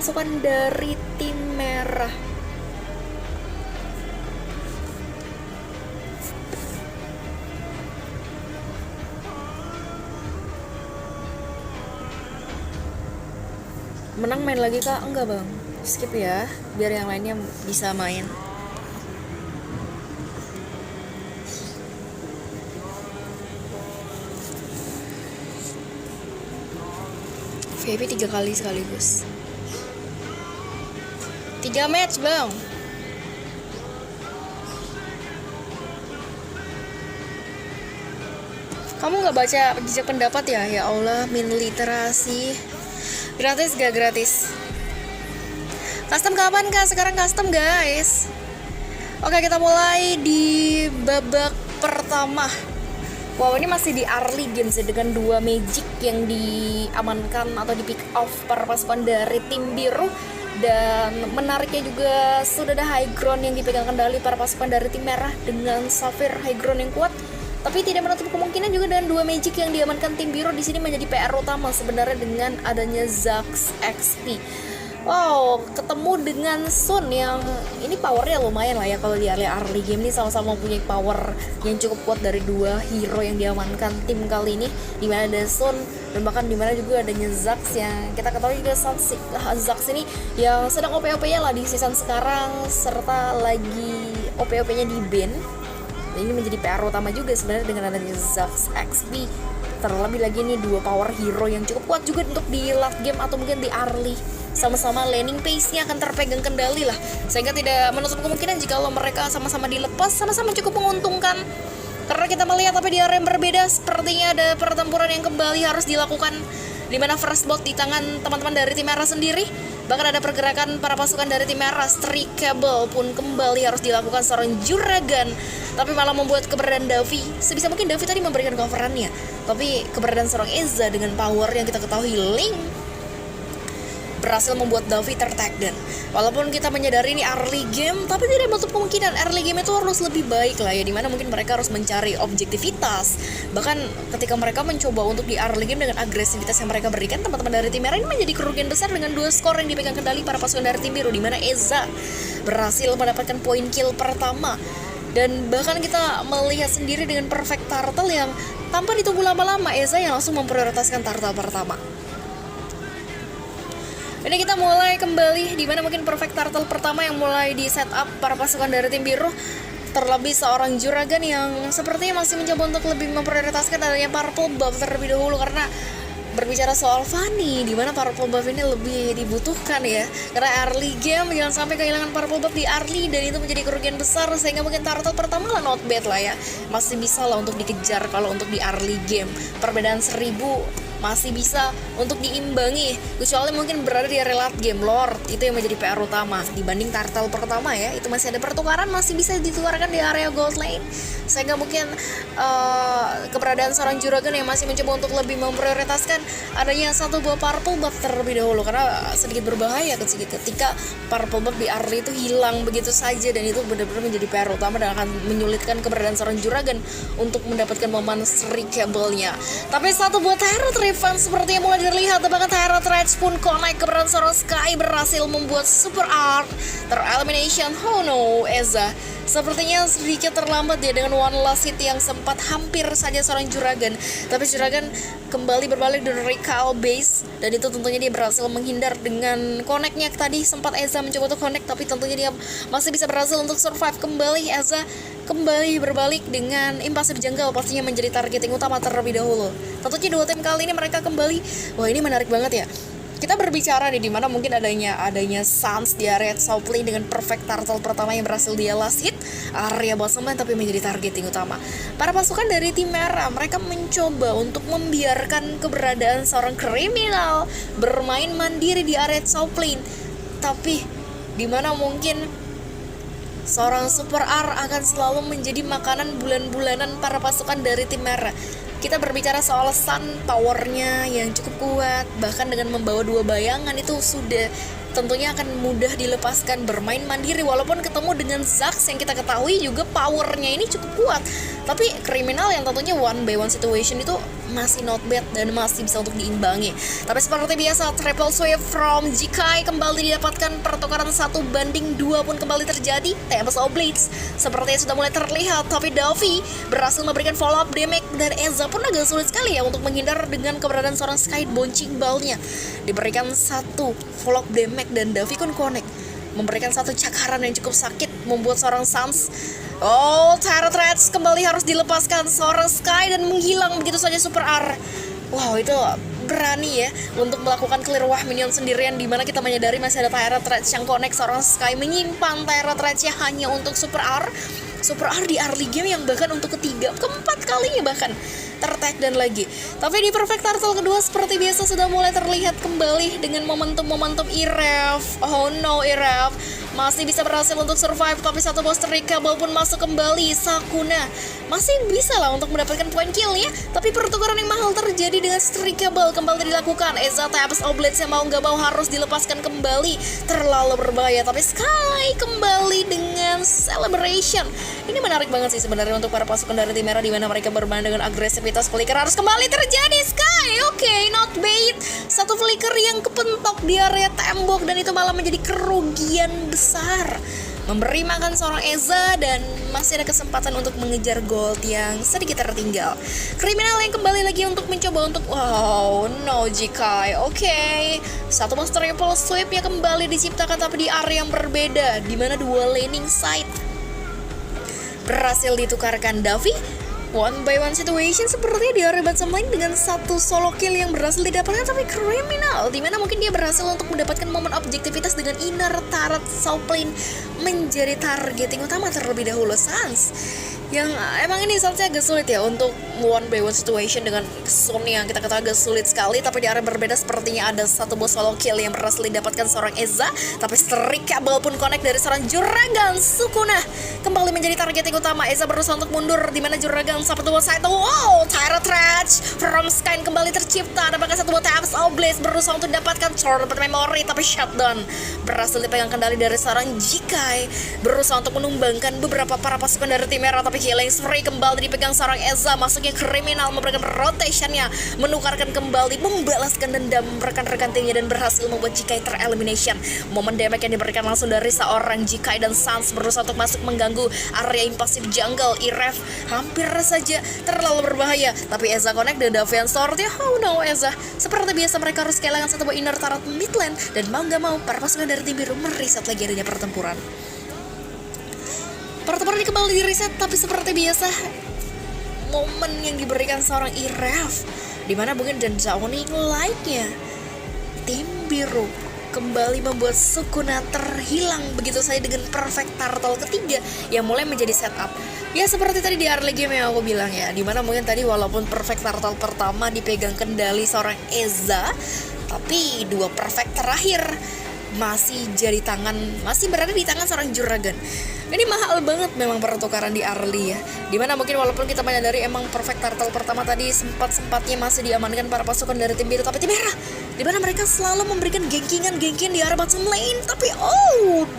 pasukan dari tim merah. Menang main lagi kak? Enggak bang, skip ya, biar yang lainnya bisa main. VIP 3 kali sekaligus. 3 match bang. Kamu nggak baca jejak pendapat ya? Ya Allah, min literasi. Gratis gak gratis? Custom kapan kak? Sekarang custom guys. Oke, kita mulai di babak pertama. Wow, ini masih di early games ya, dengan 2 magic yang diamankan atau di pick off para pasukan dari tim biru. Dan menariknya juga sudah ada high ground yang dipegang kendali para pasukan dari tim merah dengan Sapphire high ground yang kuat. Tapi tidak menutup kemungkinan juga dengan 2 magic yang diamankan tim biru di sini menjadi PR utama sebenarnya dengan adanya Zax XP. Wow, ketemu dengan Sun yang ini powernya lumayan lah ya kalau di early game ini, sama-sama mempunyai power yang cukup kuat dari 2 hero yang diamankan tim kali ini, dimana ada Sun dan bahkan dimana juga adanya Zax yang kita ketahui juga Zax ini yang sedang OP-OP-nya lah di season sekarang serta lagi OP-OP-nya di ban. Dan ini menjadi PR utama juga sebenarnya dengan adanya Zax XP. Terlebih lagi nih 2 power hero yang cukup kuat juga untuk di late game atau mungkin di early. Sama-sama laning pace-nya akan terpegang kendali lah, sehingga tidak menutup kemungkinan jika mereka sama-sama dilepas, sama-sama cukup menguntungkan. Karena kita melihat tapi di area yang berbeda, sepertinya ada pertempuran yang kembali harus dilakukan, di mana first blood di tangan teman-teman dari tim merah sendiri. Bahkan ada pergerakan para pasukan dari tim merah, Streak Cable pun kembali harus dilakukan seorang Juragan. Tapi malah membuat keberadaan Davi, sebisa mungkin Davi tadi memberikan coverannya, tapi keberadaan seorang Eza dengan power yang kita ketahui Link berhasil membuat Davi tertagdan. Walaupun kita menyadari ini early game, tapi tidak menutup kemungkinan early game itu harus lebih baik lah ya, dimana mungkin mereka harus mencari objektivitas. Bahkan ketika mereka mencoba untuk di early game dengan agresivitas yang mereka berikan, teman-teman dari tim merah ini menjadi kerugian besar dengan 2 skor yang dipegang kendali para pasukan dari tim biru, dimana Eza berhasil mendapatkan poin kill pertama. Dan bahkan kita melihat sendiri dengan perfect turtle yang tanpa ditunggu lama-lama, Eza yang langsung memprioritaskan turtle pertama. Ini kita mulai kembali, dimana mungkin perfect turtle pertama yang mulai di setup para pasukan dari tim biru. Terlebih seorang Juragan yang sepertinya masih mencoba untuk lebih memprioritaskan adanya purple buff terlebih dahulu, karena berbicara soal Fanny, dimana purple buff ini lebih dibutuhkan ya, karena early game jangan sampai kehilangan purple buff di early, dan itu menjadi kerugian besar. Sehingga mungkin turtle pertama lah not bad lah ya, masih bisa lah untuk dikejar kalau untuk di early game. Perbedaan 1000 masih bisa untuk diimbangi, kecuali mungkin berada di area late game. Lord itu yang menjadi PR utama dibanding turtle pertama ya, itu masih ada pertukaran, masih bisa ditukarkan di area gold lane. Sehingga mungkin keberadaan seorang Juragan yang masih mencoba untuk lebih memprioritaskan adanya 1 buah purple buff terlebih dahulu, karena sedikit berbahaya ketika purple buff di early itu hilang begitu saja, dan itu benar-benar menjadi PR utama dan akan menyulitkan keberadaan seorang Juragan untuk mendapatkan momen streakable-nya. Tapi 1 buah Tyrant Revenge sepertinya mulai terlihat, bahkan Tyrant Rage pun connect keberadaan seorang Sky berhasil membuat super art terelimination. Oh no, Eza sepertinya sedikit terlambat ya dengan one last hit yang sempat hampir saja seorang Juragan. Tapi Juragan kembali berbalik dari recall base, dan itu tentunya dia berhasil menghindar dengan connect-nya. Tadi sempat Eza mencoba untuk connect, tapi tentunya dia masih bisa berhasil untuk survive kembali. Eza kembali berbalik dengan impasif janggal, pastinya menjadi targeting utama terlebih dahulu. Tentunya 2 tim kali ini mereka kembali. Wah, ini menarik banget ya. Kita berbicara nih dimana mungkin adanya Sans di area top lane dengan perfect turtle pertama yang berhasil dia last hit area bottom lane, tapi menjadi targeting utama. Para pasukan dari tim merah, mereka mencoba untuk membiarkan keberadaan seorang kriminal bermain mandiri di area top lane. Tapi dimana mungkin seorang Super R akan selalu menjadi makanan bulan-bulanan para pasukan dari tim merah. Kita berbicara soal Sun, powernya yang cukup kuat, bahkan dengan membawa 2 bayangan itu sudah tentunya akan mudah dilepaskan bermain mandiri. Walaupun ketemu dengan Zax yang kita ketahui juga powernya ini cukup kuat, tapi kriminal yang tentunya one by one situation itu masih not bad dan masih bisa untuk diimbangi. Tapi seperti biasa, triple sweep from Jikai kembali didapatkan, pertukaran 1-2 pun kembali terjadi. Tempest of Blades sepertinya sudah mulai terlihat, tapi Davi berhasil memberikan follow up damage dan Eza pun agak sulit sekali ya untuk menghindar dengan keberadaan seorang Sky bouncing ball-nya. Diberikan 1 follow up damage dan Davi pun connect, memberikan 1 cakaran yang cukup sakit, membuat seorang Sans Tyrant Rage kembali harus dilepaskan seorang Sky dan menghilang begitu saja Super R. Wow, itu berani ya untuk melakukan clear wah minion sendirian, dimana kita menyadari masih ada Tyrant Rage yang connect. Seorang Sky menyimpan Tyrant Rage-nya hanya untuk Super R di early game yang bahkan untuk ketiga, keempat kalinya bahkan tertag dan lagi. Tapi di Perfect Turtle kedua seperti biasa sudah mulai terlihat kembali dengan momentum Iref. Oh no, Iref masih bisa berhasil untuk survive, tapi 1 booster recable pun masuk kembali. Sakuna masih bisa lah untuk mendapatkan point kill ya, tapi pertukaran yang mahal terjadi dengan Strikable kembali dilakukan. Eza Tempest of Blades yang mau nggak mau harus dilepaskan kembali, terlalu berbahaya. Tapi Sky kembali dengan Celebration. Ini menarik banget sih sebenarnya untuk para pasukan dari tim merah, di mana mereka bermain dengan agresivitas. Flicker harus kembali terjadi. Sky oke, not bait. 1 flicker yang kepentok di area tembok dan itu malah menjadi kerugian besar, memberi makan seorang Eza dan masih ada kesempatan untuk mengejar gold yang sedikit tertinggal. Kriminal yang kembali lagi untuk mencoba untuk Jikai. Oke, 1 monster triple sweep yang kembali diciptakan tapi di area yang berbeda, di mana 2 laning side berhasil ditukarkan. Davi one by one situation sepertinya di area bottom lane dengan 1 solo kill yang berhasil didapatkan, tapi kriminal dimana mungkin dia berhasil untuk mendapatkan momen objektivitas dengan inner turret south lane menjadi targeting utama terlebih dahulu. Sans yang emang ini saatnya agak sulit ya untuk one by one situation dengan zone yang kita katakan agak sulit sekali, tapi di area berbeda sepertinya ada 1 buah solo kill yang berhasil didapatkan seorang Eza, tapi Strikable pun connect dari seorang Juragan. Sukuna kembali menjadi targeting utama. Eza berusaha untuk mundur, dimana Juragan sampai 2 side. Tyrant Rage from Sky kembali tercipta, dapatkan 1 buah Tempest of Blades, berusaha untuk dapatkan sword dapat memory, tapi shutdown berhasil dipegang kendali dari seorang Jikai, berusaha untuk menumbangkan beberapa para pasukan dari tim merah, tapi Healing Spree kembali dipegang seorang Eza, masuknya kriminal, memberikan rotationnya, menukarkan kembali, membalaskan dendam rekan-rekan timnya dan berhasil membuat Jikai terelimination. Momen damage yang diberikan langsung dari seorang Jikai dan Sans berusaha untuk masuk mengganggu area impasif jungle. Iref hampir saja terlalu berbahaya, tapi Eza connect dan Davian Sword ya. Oh no, Eza seperti biasa mereka harus kehilangan 1 buah inner turret mid lane, dan mau gak mau para pasukan dari tim biru mereset lagi adanya pertempuran. Pertempuran ini kembali di reset, tapi seperti biasa momen yang diberikan seorang Iref, dimana mungkin dan zoning like-nya tim biru kembali membuat Sukuna terhilang begitu saja dengan Perfect Turtle ketiga yang mulai menjadi setup. Ya seperti tadi di early game yang aku bilang ya, dimana mungkin tadi walaupun Perfect Turtle pertama dipegang kendali seorang Eza, tapi 2 perfect terakhir masih berada di tangan seorang Juragan. Ini mahal banget memang pertukaran di early ya, dimana mungkin walaupun kita menyadari emang Perfect Turtle pertama tadi sempat-sempatnya masih diamankan para pasukan dari tim biru, tapi tim merah dimana mereka selalu memberikan gengkingan di arah bottom lane, tapi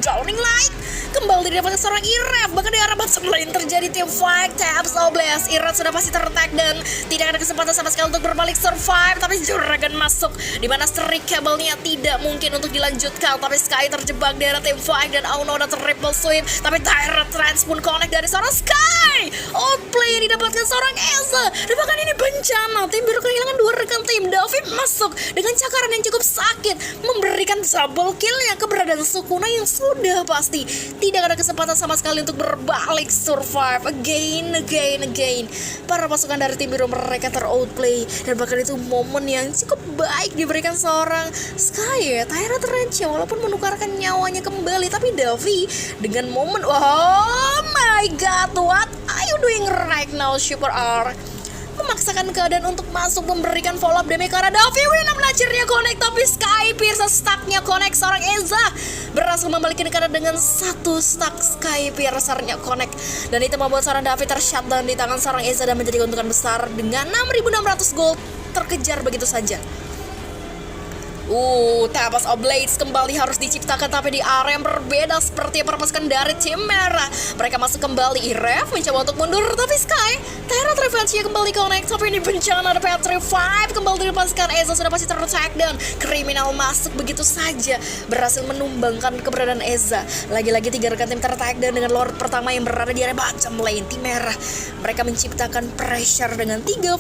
Drowning Light kembali didapatkan seorang Iref. Bahkan di arah bottom lane terjadi team fight. Taps Oblast, Iref sudah pasti tertag dan tidak ada kesempatan sama sekali untuk berbalik survive, tapi Juragan masuk, dimana Strikable-nya tidak mungkin untuk dilanjutkan, tapi Sky terjebak di arah team fight dan ada triple sweep, tapi Tyrant Rage pun connect dari seorang Sky. Outplay yang didapatkan seorang Eza, dan bahkan ini bencana, tim biru kehilangan 2 rekan tim. David masuk dengan cakaran yang cukup sakit, memberikan double kill-nya. Keberadaan Sukuna yang sudah pasti tidak ada kesempatan sama sekali untuk berbalik survive again. Para pasukan dari tim biru mereka ter-outplay, dan bahkan itu momen yang cukup baik diberikan seorang Sky ya, Tyrant Rage walaupun menukarkan nyawanya kembali, tapi Davi dengan momen oh my god, what are you doing right now Super R? Memaksakan keadaan untuk masuk memberikan follow up damage karena Davi Winam akhirnya connect, tapi Sky Pierce stucknya connect. Seorang Eza berhasil membalikkan keadaan dengan 1 stuck. Sky Piercernya connect, dan itu membuat seorang Davi tershutdown di tangan seorang Eza dan menjadi keuntungan besar dengan 6.600 gold terkejar begitu saja. Tempest of Blades kembali harus diciptakan, tapi di area yang berbeda seperti yang pasukan dari tim merah. Mereka masuk kembali, Iref mencoba untuk mundur, tapi Sky, Terra Revenge kembali connect, tapi ini bencana, ada Patrick 5 kembali dilepaskan. Eza sudah pasti ter-attack dan kriminal masuk begitu saja, berhasil menumbangkan keberadaan Eza. Lagi-lagi 3 rekan tim ter-attack dan dengan Lord pertama yang berada di area bottom lane tim merah. Mereka menciptakan pressure dengan 31.000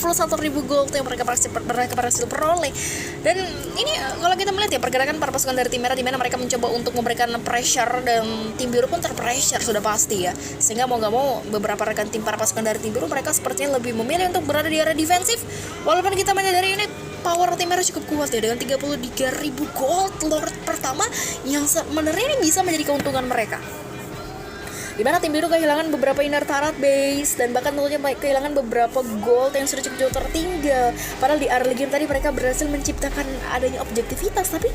gold yang mereka berhasil peroleh. Dan ini kalau kita melihat ya pergerakan para pasukan dari tim merah, di mana mereka mencoba untuk memberikan pressure dan tim biru pun terpressure sudah pasti ya, sehingga mau gak mau beberapa rekan tim para pasukan dari tim biru mereka sepertinya lebih memilih untuk berada di area defensif. Walaupun kita menyadari ini power tim merah cukup kuat ya, dengan 33.000 gold Lord pertama yang sebenarnya ini bisa menjadi keuntungan mereka, dimana tim biru kehilangan beberapa inner turret base dan bahkan tentunya kehilangan beberapa gold yang sudah cukup jauh tertinggal. Padahal di early game tadi mereka berhasil menciptakan adanya objektivitas, tapi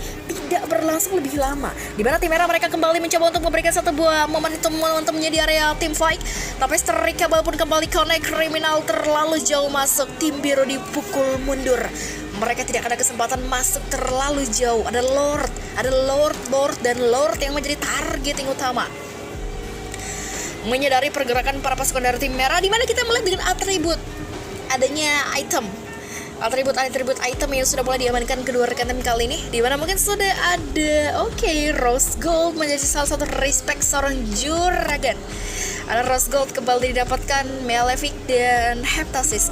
tidak berlangsung lebih lama, dimana tim merah mereka kembali mencoba untuk memberikan satu buah momentumnya di area tim fight, tapi Streak Cable pun kembali connect, kriminal terlalu jauh masuk, tim biru dipukul mundur. Mereka tidak ada kesempatan masuk terlalu jauh. Ada Lord dan Lord yang menjadi target yang utama. Menyadari pergerakan para pasukan dari tim merah, di mana kita melihat dengan atribut adanya atribut item yang sudah mulai diamankan kedua rekan tim kali ini, di mana mungkin sudah ada Rose Gold menjadi salah satu respect seorang juragan. Ada Rose Gold kembali didapatkan, Malefic dan Heptasis.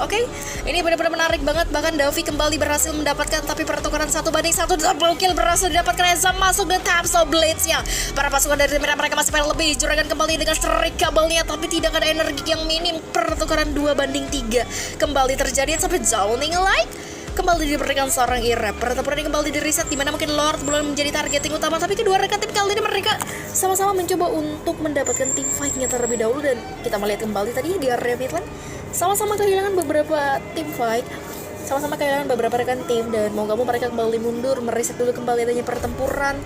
Ini benar-benar menarik banget. Bahkan Davi kembali berhasil mendapatkan, tapi pertukaran 1 banding 1 double kill berhasil didapatkan. Eza masuk dan Tempest of Blades-nya. Para pasukan dari tim merah mereka masih pengen lebih. Juragan kembali dengan Streak Cable-nya, tapi tidak ada energi yang minim. Pertukaran 2 banding 3 kembali terjadi sampai Zoning Light kembali diberikan seorang Irep. Pertempuran ini kembali di-reset, dimana mungkin Lord belum menjadi targeting utama, tapi kedua rekan tim kali ini mereka sama-sama mencoba untuk mendapatkan tim fight-nya terlebih dahulu. Dan kita melihat kembali tadi di area midlane sama-sama kehilangan beberapa tim fight, sama-sama kehilangan beberapa rekan tim, dan mau gak mau mereka kembali mundur, mereset dulu kembali adanya pertempuran.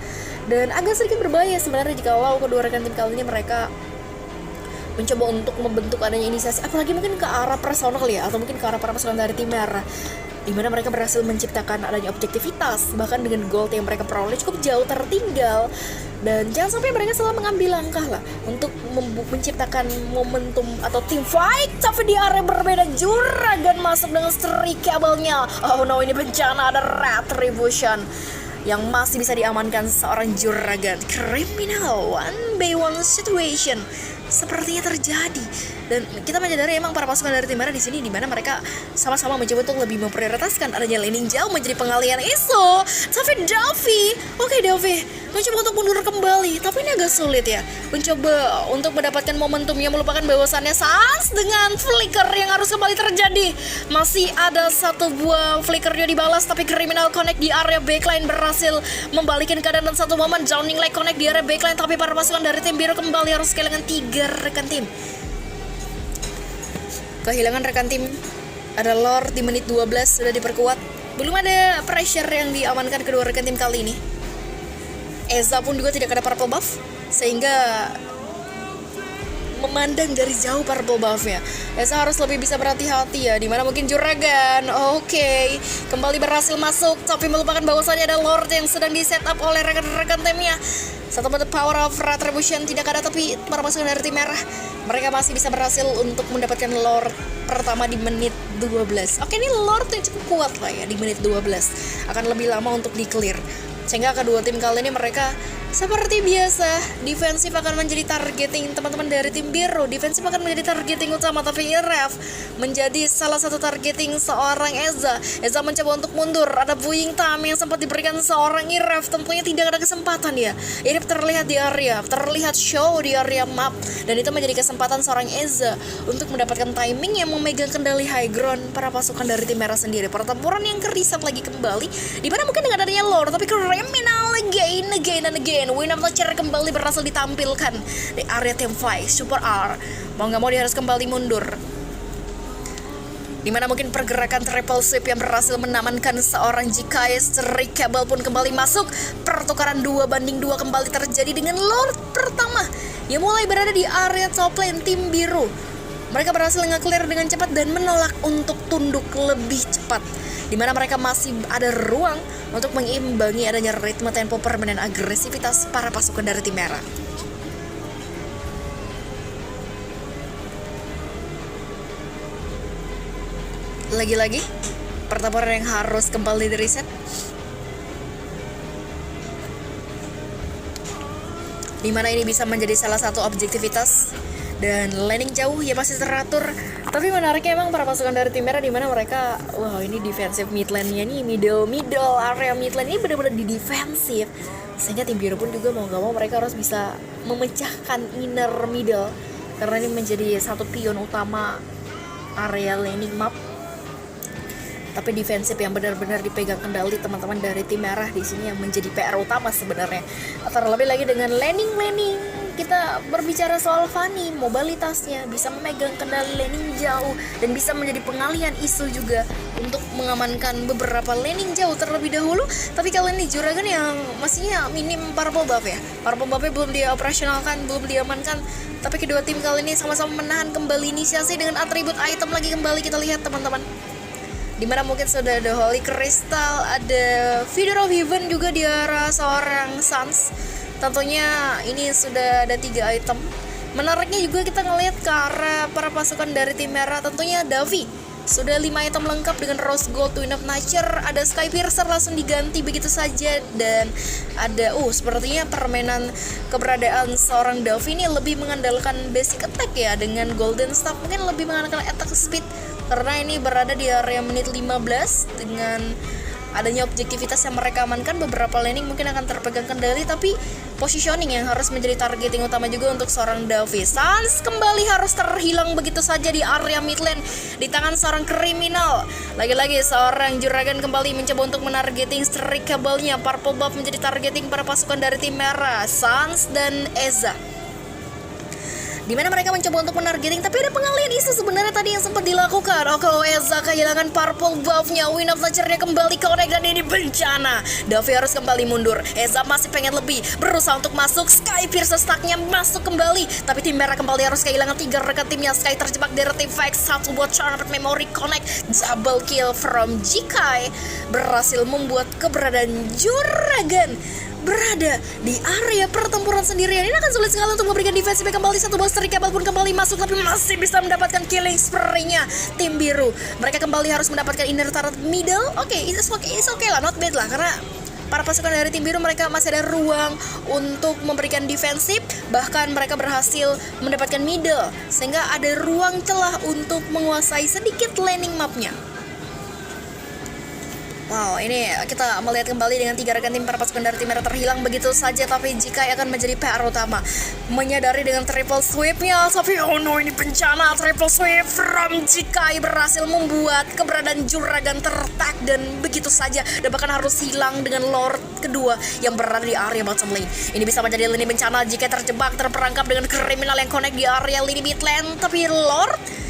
Dan agak sedikit berbahaya sebenarnya jikalau kedua rekan tim kali ini mereka mencoba untuk membentuk adanya inisiasi, apalagi mungkin ke arah personal ya, atau mungkin ke arah para pasukan dari tim merah, di mana mereka berhasil menciptakan adanya objektivitas, bahkan dengan gold yang mereka peroleh cukup jauh tertinggal. Dan jangan sampai mereka salah mengambil langkah lah untuk menciptakan momentum atau team fight, tapi di area berbeda. Juragan masuk dengan Streak Cable-nya. Oh no, ini bencana, ada Retribution yang masih bisa diamankan seorang juragan. Criminal 1v1 situation sepertinya terjadi, dan kita menyadari emang para pasukan dari tim merah di sini, di mana mereka sama-sama mencoba untuk lebih memprioritaskan adanya laning jauh menjadi pengalian isu. Tapi Davi mencoba untuk mundur kembali, tapi ini agak sulit ya, mencoba untuk mendapatkan momentumnya, melupakan bahwasannya Sans dengan flicker yang harus kembali terjadi. Masih ada satu buah flickernya dibalas, tapi Criminal connect di area backline berhasil membalikin keadaan, dan satu momen Drowning Light connect di area backline, tapi para pasukan dari tim biru kembali harus kehilangan 3 rekan tim. Kehilangan rekan tim. Ada Lord di menit 12 sudah diperkuat. Belum ada pressure yang diamankan kedua rekan tim kali ini. Eza pun juga tidak ada purple buff, sehingga memandang dari jauh purple buff-nya. Eza harus lebih bisa berhati-hati ya, dimana mungkin juragan kembali berhasil masuk, tapi melupakan bahwasannya ada Lord yang sedang di setup oleh rekan-rekan timnya. Satu bentuk power of retribution tidak ada, tapi para pasukan dari tim merah mereka masih bisa berhasil untuk mendapatkan Lord pertama di menit 12. Ini Lord yang cukup kuat lah ya di menit 12. Akan lebih lama untuk di-clear, sehingga kedua tim kali ini mereka seperti biasa, defensif akan menjadi targeting teman-teman dari tim biru. Defensif akan menjadi targeting utama, tapi Iref menjadi salah satu targeting seorang Eza. Eza mencoba untuk mundur. Ada Buing Tam yang sempat diberikan seorang Iref. Tentunya tidak ada kesempatan ya. Iref terlihat di area, terlihat show di area map, dan itu menjadi kesempatan seorang Eza untuk mendapatkan timing yang memegang kendali high ground para pasukan dari tim merah sendiri. Pertempuran yang kerisat lagi kembali, dimana mungkin dengan adanya Lord, tapi Criminal again. Win of the Chair kembali berhasil ditampilkan di area tim fight. Super R mau gak mau dia harus kembali mundur, dimana mungkin pergerakan triple sweep yang berhasil menamankan seorang JKS. Streak Cable pun kembali masuk. Pertukaran 2 banding 2 kembali terjadi dengan Lord pertama yang mulai berada di area top lane tim biru. Mereka berhasil nge-clear dengan cepat dan menolak untuk tunduk lebih cepat. keempat, di mana mereka masih ada ruang untuk mengimbangi adanya ritme tempo permainan agresivitas para pasukan dari tim merah. Lagi-lagi pertempuran yang harus kembali di-reset, dimana ini bisa menjadi salah satu objektivitas dan landing jauh ya masih teratur. Tapi menariknya emang para pasukan dari tim merah, dimana mereka, wow, ini defensive mid lane-nya nih, middle area mid lane ini benar-benar di defensif, sehingga tim biru pun juga mau gak mau mereka harus bisa memecahkan inner middle, karena ini menjadi satu pion utama area laning map. Tapi defensif yang benar-benar dipegang kendali teman-teman dari tim merah di sini yang menjadi PR utama sebenarnya. Terlebih lagi dengan laning, kita berbicara soal Fanny, mobilitasnya bisa memegang kendali laning jauh dan bisa menjadi pengalihan isu juga untuk mengamankan beberapa laning jauh terlebih dahulu. Tapi kali ini Juragan yang mestinya minim purple buff ya, purple buffnya belum dioperasionalkan, belum diamankan. Tapi kedua tim kali ini sama-sama menahan kembali inisiasi dengan atribut item lagi kembali kita lihat teman-teman, dimana mungkin sudah ada Holy Crystal, ada Feeder of Heaven juga di arah seorang Sans. Tentunya ini sudah ada 3 item. Menariknya juga kita ngelihat ke arah para pasukan dari tim merah, tentunya Davi sudah 5 item lengkap dengan Rose Gold, Twin of Nature, ada Sky Piercer langsung diganti begitu saja, dan ada sepertinya permainan keberadaan seorang Davi ini lebih mengandalkan basic attack ya, dengan Golden Staff mungkin lebih mengandalkan attack speed, karena ini berada di area menit 15 dengan adanya objektivitas yang mereka amankan. Beberapa laning mungkin akan terpegang kendali, tapi positioning yang harus menjadi targeting utama juga untuk seorang Davi. Sans kembali harus terhilang begitu saja di area mid lane di tangan seorang kriminal. Lagi-lagi seorang Juragan kembali mencoba untuk menargeting strikeable-nya. Purple buff menjadi targeting para pasukan dari tim merah, Sans dan Eza, dimana mereka mencoba untuk menargeting, tapi ada pengalihan isu sebenarnya tadi yang sempat dilakukan. Eza kehilangan purple buff-nya, Wind of Nature-nya kembali connect, dan ini bencana. Davi harus kembali mundur, Eza masih pengen lebih, berusaha untuk masuk, Sky Pierce stack-nya masuk kembali, tapi tim merah kembali harus kehilangan 3 rekan timnya. Sky terjebak dari tim Vex, 1 buat Charmed Memory Connect, double kill from Jikai, berhasil membuat keberadaan Juragan berada di area pertempuran sendirian. Ini akan sulit sekali untuk memberikan defense kembali. 1 boss Strikeable pun kembali masuk, tapi masih bisa mendapatkan killing spree-nya tim biru. Mereka kembali harus mendapatkan inner turret middle. It's okay lah, not bad lah, karena para pasukan dari tim biru mereka masih ada ruang untuk memberikan defensif, bahkan mereka berhasil mendapatkan middle, sehingga ada ruang celah untuk menguasai sedikit laning mapnya. Wow, ini kita melihat kembali dengan 3 rekan tim para pasukan dari tim merah terhilang begitu saja, tapi Jikai akan menjadi PR utama. Menyadari dengan triple sweep-nya, tapi ini bencana. Triple sweep from Jikai berhasil membuat keberadaan Juragan tertak dan begitu saja, dan bahkan harus hilang dengan Lord kedua yang berada di area bottom lane. Ini bisa menjadi lini bencana. Jikai terjebak, terperangkap dengan kriminal yang connect di area lini mid lane, tapi Lord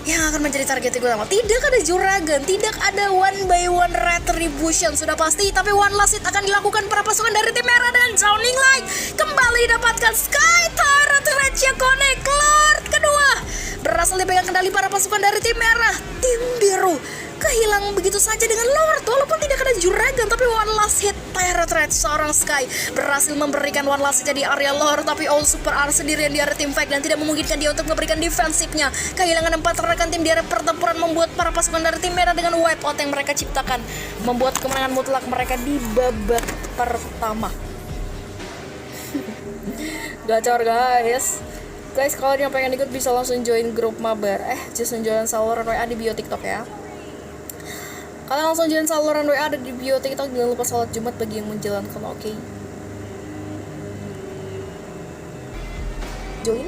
yang akan menjadi target utama. Tidak ada Juragan, tidak ada 1 by 1 retribution sudah pasti, tapi one last hit akan dilakukan para pasukan dari tim merah, dan Drowning Light kembali dapatkan Sky Turret Ratchet Connect. Lord kedua berhasil dipegang kendali para pasukan dari tim merah. Tim biru kehilang begitu saja dengan Lord, walaupun tidak ada Juragan, tapi one last hit Turret Red seorang Sky berhasil memberikan one last hit di area Lord, tapi all super R sendirian di area tim fight dan tidak memungkinkan dia untuk memberikan defensifnya. Kehilangan 4 rekan tim di area pertempuran membuat para pasukan dari tim merah dengan wipeout yang mereka ciptakan membuat kemenangan mutlak mereka di babak pertama. Gacor guys, kalau yang pengen ikut bisa langsung join grup mabar, just join saluran WA di bio TikTok ya. Kalian langsung join saluran WA ada di bio TikTok. Jangan lupa sholat Jumat bagi yang menjalankan. Join.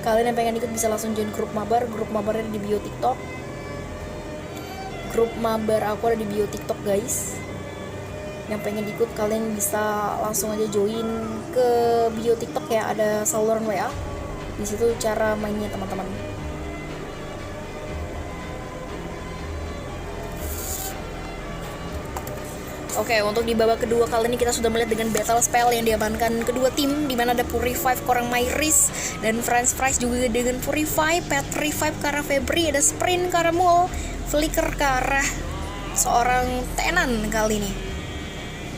Kalian yang pengen ikut bisa langsung join grup mabar. Grup mabarnya ada di bio TikTok. Grup mabar aku ada di bio TikTok guys. Yang pengen ikut kalian bisa langsung aja join ke bio TikTok ya, ada saluran WA. Di situ cara mainnya teman-teman. Oke, untuk di babak kedua kali ini kita sudah melihat dengan battle spell yang diamankan kedua tim, di mana ada Purify ke arah Myris dan French Fries juga dengan Purify, Pet Revive ke arah Febri, ada Sprint ke arah Mul, Flicker ke arah seorang Tenan kali ini.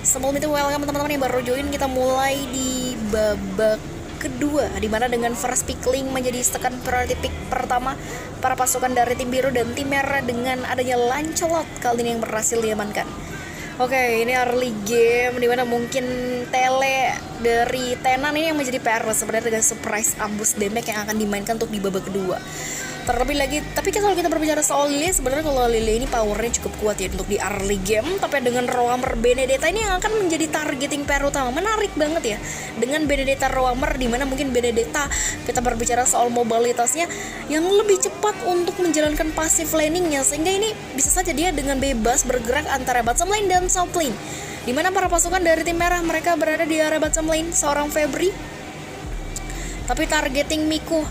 Sebelum itu welcome teman-teman yang baru join, kita mulai di babak kedua, dimana dengan first pick Link menjadi tekan priority pick pertama para pasukan dari tim biru dan tim merah dengan adanya Lancelot kali ini yang berhasil diamankan. Oke, ini early game dimana mungkin tele dari Tenan ini yang menjadi PR sebenarnya dengan surprise ambush damage yang akan dimainkan untuk di babak kedua. Terlebih lagi, tapi kalau kita berbicara soal Lily, sebenarnya kalau Lily ini powernya cukup kuat ya untuk di early game. Tapi dengan Roamer Benedetta ini yang akan menjadi targeting pair utama, menarik banget ya. Dengan Benedetta Roamer, dimana mungkin Benedetta kita berbicara soal mobilitasnya yang lebih cepat untuk menjalankan passive laningnya, sehingga ini bisa saja dia dengan bebas bergerak antara bottom lane dan top lane. Dimana para pasukan dari tim merah mereka berada di area bottom lane, seorang Febri, tapi targeting Miku.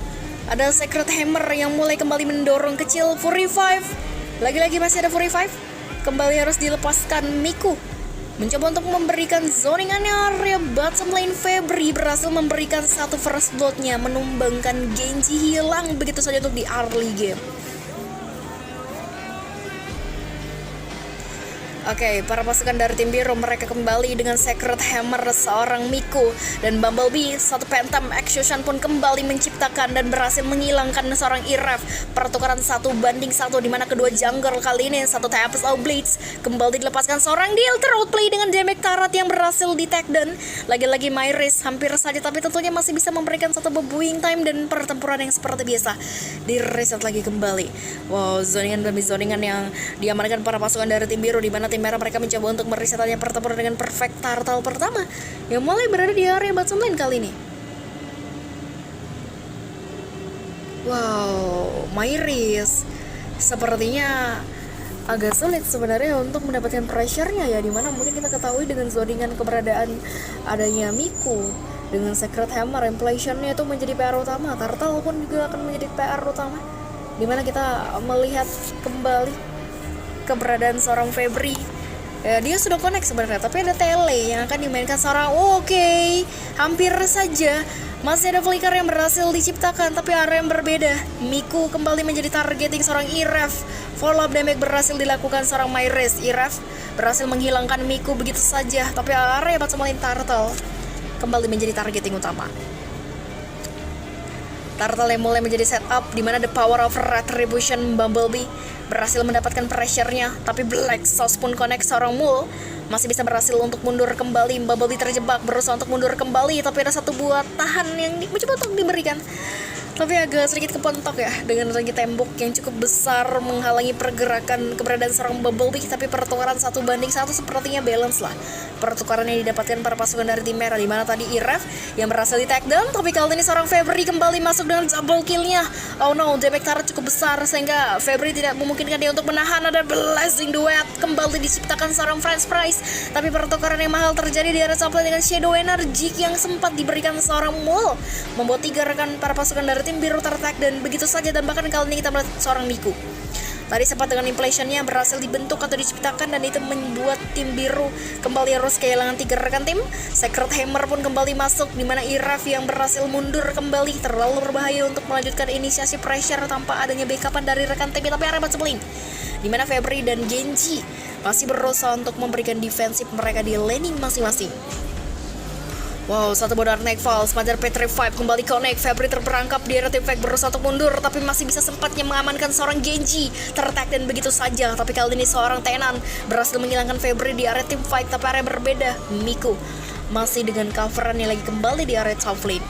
Ada Sacred Hammer yang mulai kembali mendorong kecil Fury 5. Lagi-lagi masih ada Fury 5. Kembali harus dilepaskan Miku. Mencoba untuk memberikan zoningannya area bottom lane. Febri berhasil memberikan satu first blood-nya, menumbangkan Genji hilang begitu saja untuk di early game. Oke, para pasukan dari tim biru mereka kembali dengan Sacred Hammer seorang Miku dan Bumblebee. Satu Phantom Execution pun kembali menciptakan dan berhasil menghilangkan seorang Iref. Pertukaran 1-1 di mana kedua jungle kali ini satu Tempest of Blades kembali dilepaskan seorang deal teroutplay dengan damage Tarat yang berhasil di take down. Lagi-lagi Myris hampir saja, tapi tentunya masih bisa memberikan satu bubuying time dan pertempuran yang seperti biasa di reset lagi kembali. Wow, zoningan demi zoningan yang diamankan para pasukan dari tim biru, di mana tim merah mereka mencoba untuk meresetnya pertempuran dengan perfect turtle pertama yang mulai berada di area bottom lane kali ini. Wow, Myris sepertinya agak sulit sebenarnya untuk mendapatkan pressure-nya ya, dimana mungkin kita ketahui dengan zoningan keberadaan adanya Miku dengan Sacred Hammer, inflation-nya itu menjadi PR utama. Turtle pun juga akan menjadi PR utama, dimana kita melihat kembali keberadaan seorang Febri. Ya, dia sudah connect sebenarnya, tapi ada tele yang akan dimainkan seorang hampir saja. Masih ada flicker yang berhasil diciptakan, tapi area yang berbeda. Miku kembali menjadi targeting seorang Iref. Follow up damage berhasil dilakukan seorang Myris. Iref berhasil menghilangkan Miku begitu saja, tapi area bottom lane Turtle kembali menjadi targeting utama. Turtle yang mulai menjadi setup, dimana the power of retribution Bumblebee berhasil mendapatkan pressure-nya, tapi Black Sauce pun connect seorang Mul masih bisa berhasil untuk mundur kembali. Bumblebee terjebak, berusaha untuk mundur kembali, tapi ada satu buah tahan yang mencoba untuk diberikan, tapi agak sedikit kepentok ya dengan segi tembok yang cukup besar menghalangi pergerakan keberadaan seorang Bumblebee. Tapi pertukaran 1-1 sepertinya balance lah pertukaran yang didapatkan para pasukan dari tim merah, dimana tadi Iref yang berhasil di take down, tapi kali ini seorang Febri kembali masuk dengan double kill-nya. Oh no, damage Tarat cukup besar sehingga Febri tidak memungkinkan dia untuk menahan. Ada Blazing Duet kembali diciptakan seorang French Price, tapi pertukaran yang mahal terjadi di area supply dengan Shadow Energy yang sempat diberikan seorang Mul, membuat 3 rekan para pasukan dari tim biru tertak dan begitu saja. Dan bahkan kali ini kita melihat seorang Miku tadi sempat dengan inflation-nya berhasil dibentuk atau diciptakan, dan itu membuat tim biru kembali harus kehilangan 3 rekan tim. Sacred Hammer pun kembali masuk, dimana Iraf yang berhasil mundur kembali. Terlalu berbahaya untuk melanjutkan inisiasi pressure tanpa adanya backupan dari rekan tim, tapi arah bottom lane, dimana Febri dan Genji masih berusaha untuk memberikan defensif mereka di laning masing-masing. Wow, satu bodar Nightfall, Spider Petrified kembali connect. Febri terperangkap di area tim fight, berusaha untuk mundur, tapi masih bisa sempatnya mengamankan seorang Genji tertek dan begitu saja. Tapi kali ini seorang Tenan berhasil menghilangkan Febri di area tim fight, tapi area berbeda. Miku masih dengan coveran yang lagi kembali di area top lane.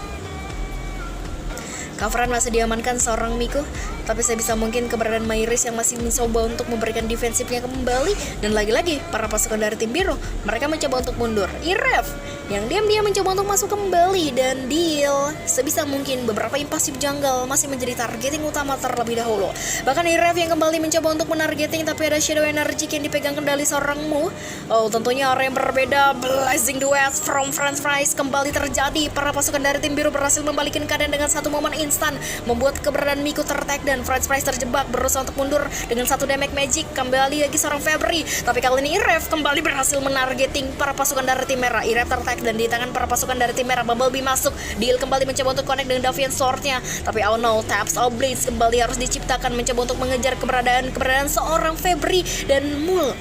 Coveran masih diamankan seorang Miku, tapi saya bisa mungkin keberadaan Myris yang masih mencoba untuk memberikan defensifnya kembali. Dan lagi-lagi para pasukan dari tim biru mereka mencoba untuk mundur. Iref yang diam-diam mencoba untuk masuk kembali dan deal sebisa mungkin. Beberapa impasif jungle masih menjadi targeting utama terlebih dahulu. Bahkan Iref yang kembali mencoba untuk menargeting, tapi ada Shadow Energy yang dipegang kendali seorang Mu. Oh, tentunya area yang berbeda. Blazing Duet from French Price kembali terjadi. Para pasukan dari tim biru berhasil membalikkan keadaan dengan satu momen instan, membuat keberadaan Miku tertek dan French Price terjebak, berusaha untuk mundur dengan satu damage magic. Kembali lagi seorang Febri, tapi kali ini Iref kembali berhasil menargeting para pasukan dari tim merah. Iref tertek tertek dan di tangan para pasukan dari tim merah. Bumblebee masuk, Deal kembali mencoba untuk connect dengan Davian Sword-nya, tapi oh no, Taps of Blades kembali harus diciptakan mencoba untuk mengejar keberadaan seorang Febri dan Mul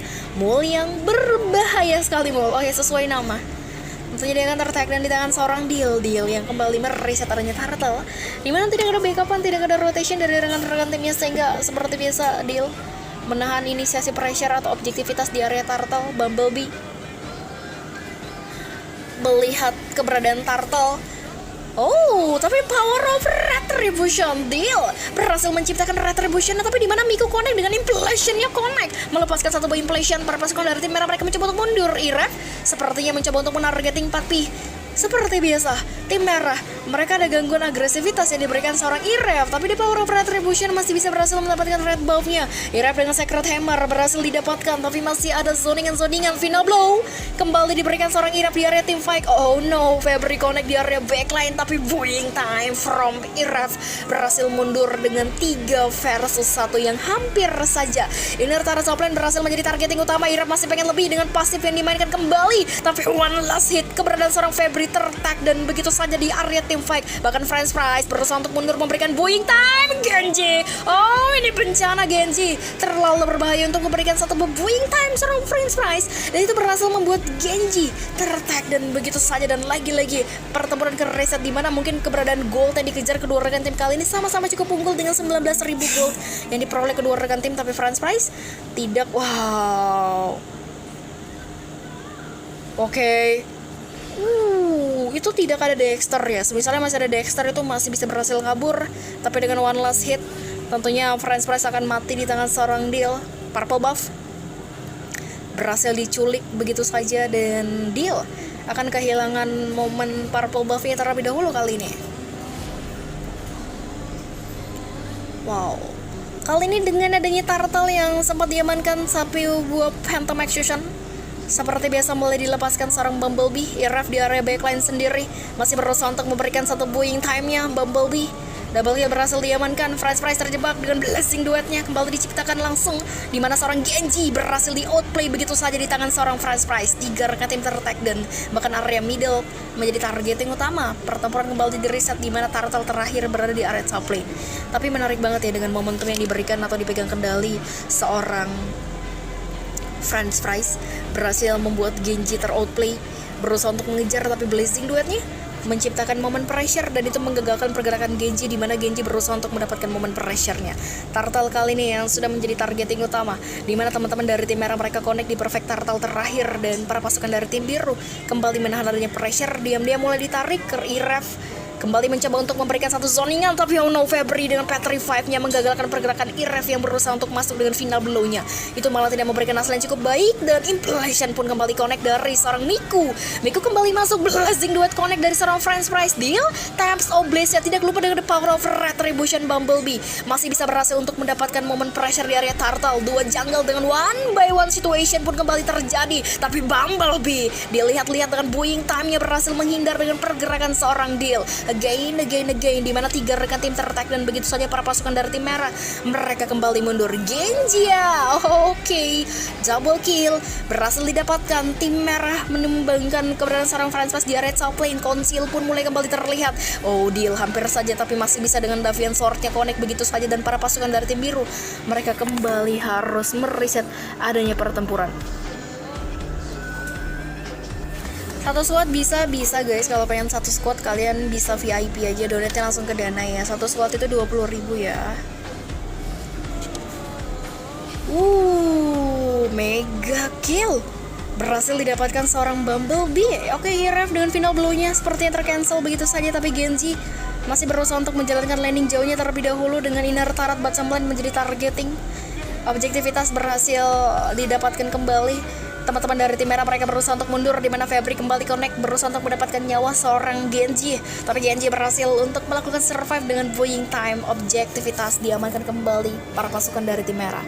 yang berbahaya sekali. Mul, oh ya, sesuai nama. Tentunya dia akan tertag dan di tangan seorang Deal yang kembali mereset adanya Turtle, dimana tidak ada backupan, tidak ada rotation dari rekan-rekan timnya, sehingga seperti biasa Deal menahan inisiasi pressure atau objektivitas di area Turtle. Bumblebee melihat keberadaan Turtle. Oh, tapi power of Retribution. Deal berhasil menciptakan Retribution, tapi di mana Miku connect dengan Implosion-nya connect, melepaskan satu buah Implosion. Para pasukan dari tim merah mereka mencoba untuk mundur. Iref sepertinya mencoba untuk menargeting 4P. Seperti biasa, tim merah mereka ada gangguan agresivitas yang diberikan seorang Iref, tapi di power of Retribution masih bisa berhasil mendapatkan red buff-nya. Iref dengan Sacred Hammer berhasil didapatkan, tapi masih ada zoningan. Final blow kembali diberikan seorang Iref di area tim fight. Oh no, Febri connect di area backline, tapi Booming Time from Iref berhasil mundur dengan 3 versus 1 yang hampir saja. Inner Turret Top-Lane berhasil menjadi targeting utama. Iref masih pengen lebih dengan pasif yang dimainkan kembali, tapi one last hit keberadaan seorang Febri tertak dan begitu saja di area tim fight. Bahkan French Price berusaha untuk mundur memberikan Booming Time. Genji, oh ini bencana. Genji terlalu berbahaya untuk memberikan satu Booming Time seorang French Price, dan itu berhasil membuat Genji tertak dan begitu saja. Dan lagi-lagi pertempuran ke reset, dimana mungkin keberadaan gold yang dikejar kedua rekan tim kali ini sama-sama cukup unggul dengan 19.000 gold yang diperoleh kedua rekan tim, tapi French Price tidak. Wow, oke. Itu tidak ada Dexter ya. Misalnya masih ada Dexter itu masih bisa berhasil kabur, tapi dengan one last hit tentunya French Price akan mati di tangan seorang Deal. Purple buff berhasil diculik begitu saja, dan Deal akan kehilangan momen purple buff-nya terlebih dahulu kali ini. Wow, kali ini dengan adanya Turtle yang sempat diamankan, sapi buah Phantom Execution seperti biasa mulai dilepaskan seorang Bumblebee. Iref di area backline sendiri masih berusaha untuk memberikan satu Booming Time-nya. Bumblebee double-nya berhasil diamankan. French Price terjebak dengan blessing duetnya kembali diciptakan langsung, di mana seorang Genji berhasil di outplay begitu saja di tangan seorang French Price. 3 rekan tim tertag dan bahkan area middle menjadi targeting utama. Pertempuran kembali di-reset, di mana Turtle terakhir berada di area top lane. Tapi menarik banget ya dengan momentum yang diberikan atau dipegang kendali seorang French Price, berhasil membuat Genji ter-outplay, berusaha untuk mengejar, tapi blessing duetnya menciptakan momen pressure dan itu menggagalkan pergerakan Genji, di mana Genji berusaha untuk mendapatkan momen pressure-nya. Turtle kali ini yang sudah menjadi targeting utama, di mana teman-teman dari tim merah mereka connect di perfect Turtle terakhir, dan para pasukan dari tim biru kembali menahan adanya pressure. Diam-diam mulai ditarik ke Iref, kembali mencoba untuk memberikan satu zoningan, tapi oh no, Febri dengan Petrify-nya menggagalkan pergerakan Iref yang berusaha untuk masuk dengan final blow-nya. Itu malah tidak memberikan hasil yang cukup baik, dan Implosion pun kembali connect dari seorang Miku. Miku kembali masuk, blessing duet connect dari seorang French Price. Deal Taps of Blaze ya, tidak lupa dengan the power of Retribution. Bumblebee masih bisa berhasil untuk mendapatkan momen pressure di area Turtle. 2 jungle dengan one by one situation pun kembali terjadi, tapi Bumblebee dilihat-lihat dengan Booming Time-nya berhasil menghindar dengan pergerakan seorang Deal. Again, di mana 3 rekan tim tertag dan begitu saja para pasukan dari tim merah mereka kembali mundur. Genji ya, oke. Double kill berhasil didapatkan. Tim merah menumbangkan keberadaan seorang French Price di area top lane. Conceal pun mulai kembali terlihat. Oh, Deal hampir saja, tapi masih bisa dengan Davian Sword-nya connect begitu saja, dan para pasukan dari tim biru mereka kembali harus mereset adanya pertempuran. Satu squad bisa guys, kalau pengen satu squad kalian bisa VIP aja, donate langsung ke Dana ya. Satu squad itu 20.000 ya. Mega kill berhasil didapatkan seorang Bumblebee. Oke, Iref dengan final blow-nya seperti yang tercancel begitu saja, tapi Genji masih berusaha untuk menjalankan landing jauhnya terlebih dahulu dengan inner turret bottom lane menjadi targeting. Objektivitas berhasil didapatkan kembali. Teman-teman dari tim merah mereka berusaha untuk mundur, di mana Febri kembali connect berusaha untuk mendapatkan nyawa seorang Genji, tapi Genji berhasil untuk melakukan survive dengan Booming Time. Objektivitas diamankan kembali para pasukan dari tim merah.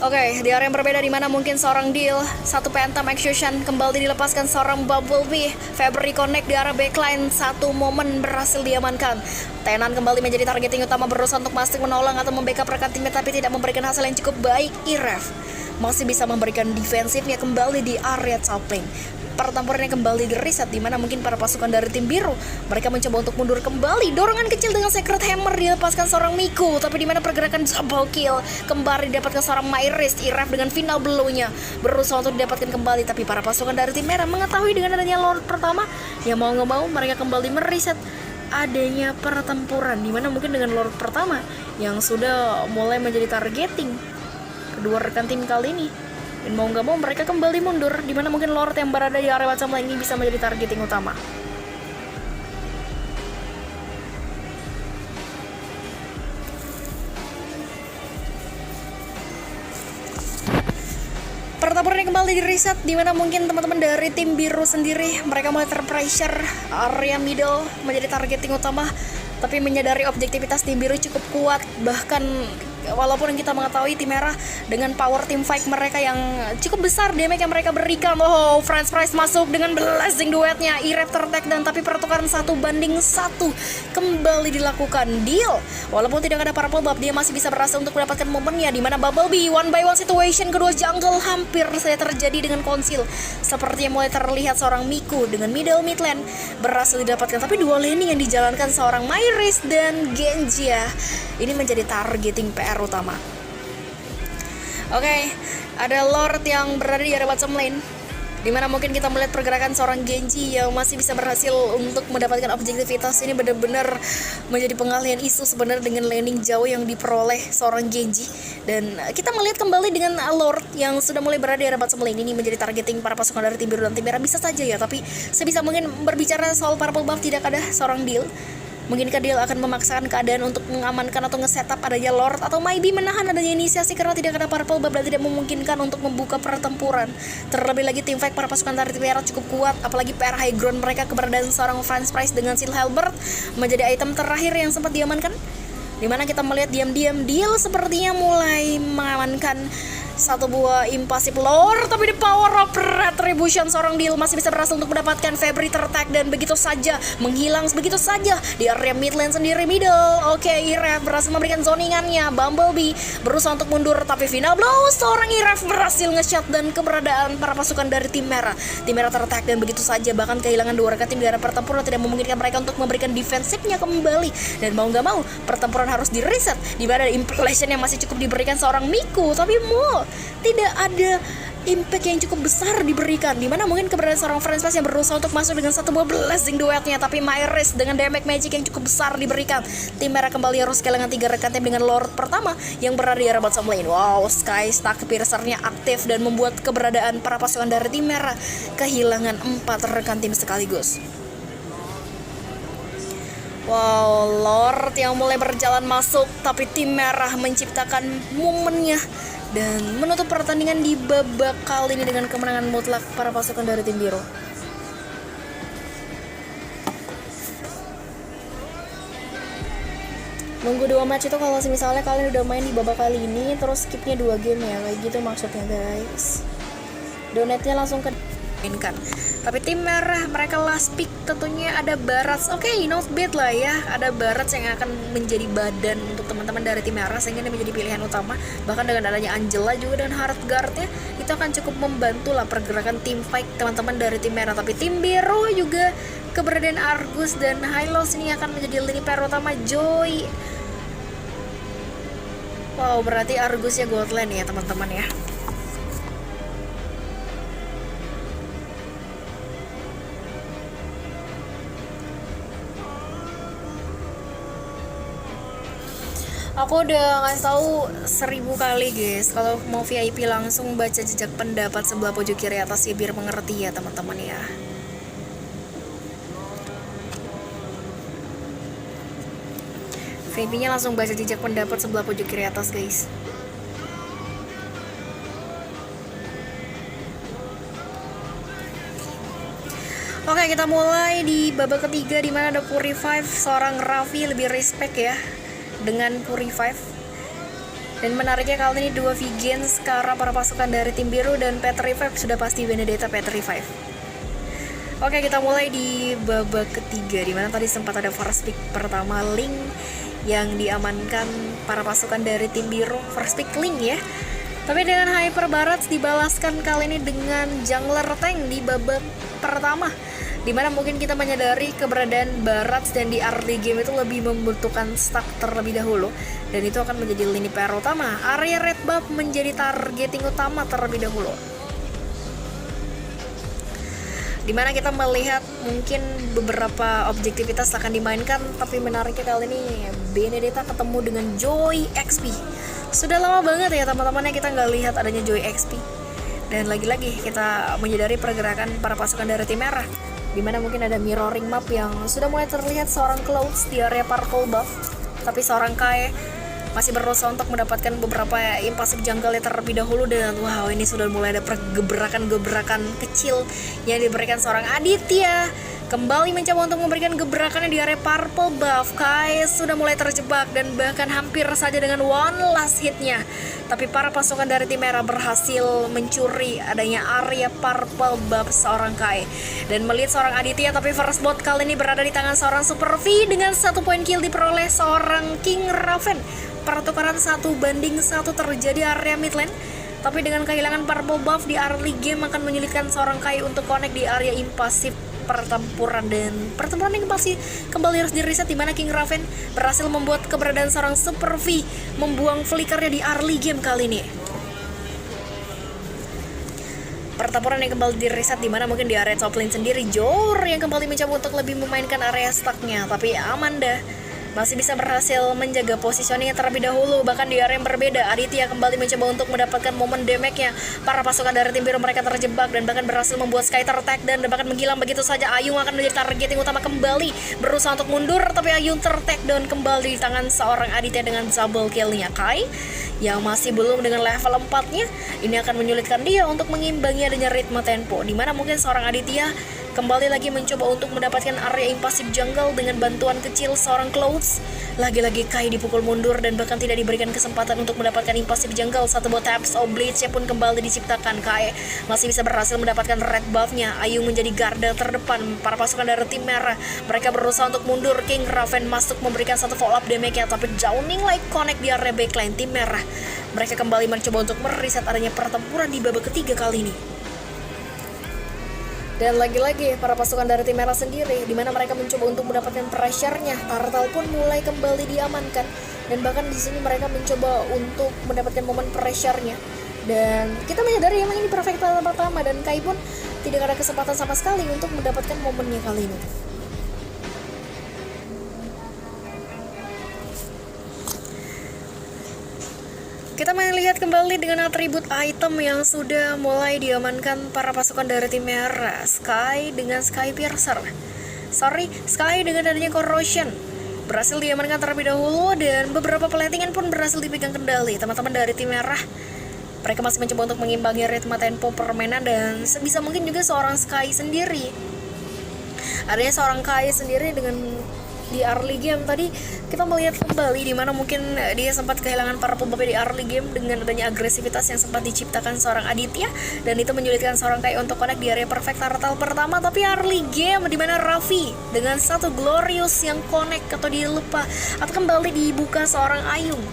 Oke, di area yang berbeda di mana mungkin seorang Deal, satu Phantom Execution kembali dilepaskan seorang Bumblebee. Febri connect di arah backline, satu momen berhasil diamankan. Tenan kembali menjadi targeting utama, berusaha untuk masuk menolong atau membackup rekan timnya tapi tidak memberikan hasil yang cukup baik. Iref masih bisa memberikan defensifnya kembali di area top lane. Pertempurannya kembali di reset di mana mungkin para pasukan dari tim biru mereka mencoba untuk mundur kembali. Dorongan kecil dengan Secret Hammer dilepaskan seorang Miku, tapi di mana pergerakan double kill kembali didapatkan seorang Myris. Iref dengan final blow-nya berusaha untuk didapatkan kembali, tapi para pasukan dari tim merah mengetahui dengan adanya Lord pertama, ya mau nggak mau mereka kembali mereset adanya pertempuran di mana mungkin dengan Lord pertama yang sudah mulai menjadi targeting kedua rekan tim kali ini. Dan mau nggak mau mereka kembali mundur, di mana mungkin Lord yang berada di area macam lain ini bisa menjadi targeting utama. Pertempuran kembali di reset, di mana mungkin teman-teman dari tim biru sendiri mereka mulai terpressure area middle menjadi targeting utama, tapi menyadari objektivitas tim biru cukup kuat. Bahkan walaupun kita mengetahui tim merah dengan power team fight mereka yang cukup besar, damage yang mereka berikan. Oh, French Price masuk dengan blazing duetnya. Iref tertek dan tapi pertukaran 1 banding 1 kembali dilakukan. Deal, walaupun tidak ada purple buff, dia masih bisa berhasil untuk mendapatkan momennya di mana Bumblebee one by one situation kedua jungle hampir saja terjadi dengan konsil. Sepertinya mulai terlihat seorang Miku dengan middle mid lane berhasil didapatkan, tapi dua laning yang dijalankan seorang Myris dan Genji ya. Ini menjadi targeting PR utama. Oke, ada Lord yang berada di area bottom lane, dimana mungkin kita melihat pergerakan seorang Genji yang masih bisa berhasil untuk mendapatkan objektivitas. Ini benar-benar menjadi pengalihan isu sebenarnya dengan laning jauh yang diperoleh seorang Genji. Dan kita melihat kembali dengan Lord yang sudah mulai berada di area bottom lane ini menjadi targeting para pasukan dari tim biru dan tim merah bisa saja ya. Tapi sebisa mungkin berbicara soal purple buff tidak ada seorang Deal. Mungkinkah Deal akan memaksakan keadaan untuk mengamankan atau nge-setup adanya Lord, atau maybe menahan adanya inisiasi karena tidak ada purple buff dan tidak memungkinkan untuk membuka pertempuran. Terlebih lagi tim fight para pasukan dari tim merah cukup kuat, apalagi PR high ground mereka keberadaan seorang French Price dengan Seal Halberd menjadi item terakhir yang sempat diamankan, dimana kita melihat diam-diam Deal sepertinya mulai mengamankan satu buah impassive Lord, tapi di power of retribution seorang Deal masih bisa berhasil untuk mendapatkan Febri tertag dan begitu saja menghilang begitu saja di area mid lane sendiri middle. Oke, Iref berhasil memberikan zoningannya. Bumblebee berusaha untuk mundur, tapi final blow seorang Iref berhasil nge-shot dan keberadaan para pasukan dari tim merah. Tim merah tertag dan begitu saja bahkan kehilangan dua rekan tim di area pertempuran tidak memungkinkan mereka untuk memberikan defensifnya kembali. Dan mau nggak mau pertempuran harus di reset, di mana impulsion yang masih cukup diberikan seorang Miku, tapi tidak ada impact yang cukup besar diberikan, dimana mungkin keberadaan seorang French Price yang berusaha untuk masuk dengan satu buah blazing duetnya, tapi Myris dengan damage magic yang cukup besar diberikan. Tim merah kembali harus kehilangan 3 rekan tim dengan Lord pertama yang berada di area bottom lane. Wow, Sky Stack Piercer-nya aktif dan membuat keberadaan para pasukan dari tim merah kehilangan 4 rekan tim sekaligus. Wow, Lord yang mulai berjalan masuk, tapi tim merah menciptakan momennya dan menutup pertandingan di babak kali ini dengan kemenangan mutlak para pasukan dari tim biru. Nunggu 2 match itu kalau misalnya kalian udah main di babak kali ini terus skipnya 2 game ya, kayak gitu maksudnya guys. Donate-nya langsung ke mainkan. Tapi tim merah mereka last pick tentunya ada Barats. Oke, not bad lah ya. Ada Barats yang akan menjadi badan untuk teman-teman dari tim merah sehingga dia menjadi pilihan utama. Bahkan dengan adanya Angela juga dan Heartguard-nya itu akan cukup membantu lah pergerakan tim fight teman-teman dari tim merah. Tapi tim biru juga keberadaan Argus dan Hylos ini akan menjadi lini pair utama Joy. Wow, berarti Argusnya Godland ya teman-teman ya. Aku udah ngasih tahu 1000 kali guys, kalau mau VIP langsung baca jejak pendapat sebelah pojok kiri atas ya biar mengerti ya teman-teman ya. VIP-nya langsung baca jejak pendapat sebelah pojok kiri atas guys. Oke, kita mulai di babak ketiga di mana ada Purify. Seorang Raffi lebih respect ya dengan Purify. Dan menariknya kali ini dua Vegans ke arah para pasukan dari tim biru, dan P35 sudah pasti Benedetta P35. Oke, kita mulai di babak ketiga, dimana tadi sempat ada first pick pertama Link yang diamankan para pasukan dari tim biru. First pick Link ya. Tapi dengan Hyper Barats dibalaskan kali ini dengan Jungler Tank di babak pertama, dimana mungkin kita menyadari keberadaan Barats dan di early game itu lebih membutuhkan stack terlebih dahulu, dan itu akan menjadi lini PR utama. Area red buff menjadi targeting utama terlebih dahulu, dimana kita melihat mungkin beberapa objektivitas akan dimainkan. Tapi menariknya kali ini Benedetta ketemu dengan Joy XP. Sudah lama banget ya teman-temannya kita nggak lihat adanya Joy XP. Dan lagi-lagi kita menyadari pergerakan para pasukan dari tim merah, dimana mungkin ada mirroring map yang sudah mulai terlihat seorang Clouds di area purple buff, tapi seorang Kae masih berusaha untuk mendapatkan beberapa impulsif jungle terlebih dahulu. Dan wow, ini sudah mulai ada gebrakan-gebrakan kecil yang diberikan seorang Aditya, kembali mencoba untuk memberikan gebrakannya di area purple buff. Kai sudah mulai terjebak dan bahkan hampir saja dengan one last hitnya, tapi para pasukan dari tim merah berhasil mencuri adanya area purple buff seorang Kai dan melihat seorang Aditya. Tapi first blood kali ini berada di tangan seorang Super V dengan 1 poin kill diperoleh seorang King Raven. Pertukaran 1-1 terjadi area mid lane, tapi dengan kehilangan purple buff di early game akan menyulitkan seorang Kai untuk connect di area impasif pertempuran. Dan pertempuran yang kembali harus di-reset, dimana King Raven berhasil membuat keberadaan seorang Super V membuang flickernya di early game kali ini. Pertempuran yang kembali di-reset, dimana mungkin di area top lane sendiri Jor yang kembali mencoba untuk lebih memainkan area stacknya, tapi Amanda masih bisa berhasil menjaga positioningnya terlebih dahulu. Bahkan di area yang berbeda, Aditya kembali mencoba untuk mendapatkan momen damage-nya. Para pasukan dari tim biru mereka terjebak dan bahkan berhasil membuat Skyter attack dan bahkan menghilang begitu saja. Ayung akan menjadi targeting utama kembali, berusaha untuk mundur, tapi Ayung ter-tag down kembali di tangan seorang Aditya dengan double kill-nya. Kai yang masih belum dengan level 4-nya, ini akan menyulitkan dia untuk mengimbangi adanya ritme tempo, dimana mungkin seorang Aditya kembali lagi mencoba untuk mendapatkan area impasif jungle dengan bantuan kecil seorang Clouds. Lagi-lagi Kai dipukul mundur dan bahkan tidak diberikan kesempatan untuk mendapatkan impasif jungle. Satu bot taps Oblitz pun kembali diciptakan. Kai masih bisa berhasil mendapatkan red buff-nya. Ayung menjadi garda terdepan para pasukan dari tim merah. Mereka berusaha untuk mundur. King Raven masuk memberikan satu follow up damage-nya, tapi Downing Light connect di area backline tim merah. Mereka kembali mencoba untuk mereset adanya pertempuran di babak ketiga kali ini. Dan lagi-lagi para pasukan dari tim merah sendiri, dimana mereka mencoba untuk mendapatkan pressure-nya. Turtle pun mulai kembali diamankan, dan bahkan di sini mereka mencoba untuk mendapatkan momen pressure-nya. Dan kita menyadari memang ini perfect pertama, dan Kai pun tidak ada kesempatan sama sekali untuk mendapatkan momennya kali ini. Kita melihat kembali dengan atribut item yang sudah mulai diamankan para pasukan dari tim merah. Sky dengan Sky Piercer, Sky dengan adanya Corrosion berhasil diamankan terlebih dahulu, dan beberapa platingan pun berhasil dipegang kendali teman-teman dari tim merah. Mereka masih mencoba untuk mengimbangi ritme tempo permainan, dan sebisa mungkin juga seorang Sky sendiri, adanya seorang Kai sendiri dengan di early game tadi kita melihat kembali di mana mungkin dia sempat kehilangan para pembawa di early game dengan adanya agresivitas yang sempat diciptakan seorang Aditya, dan itu menyulitkan seorang Kai untuk connect di area perfect turtle pertama. Tapi early game di mana Raffi dengan satu glorious yang connect atau dilupa atau kembali dibuka seorang Ayung,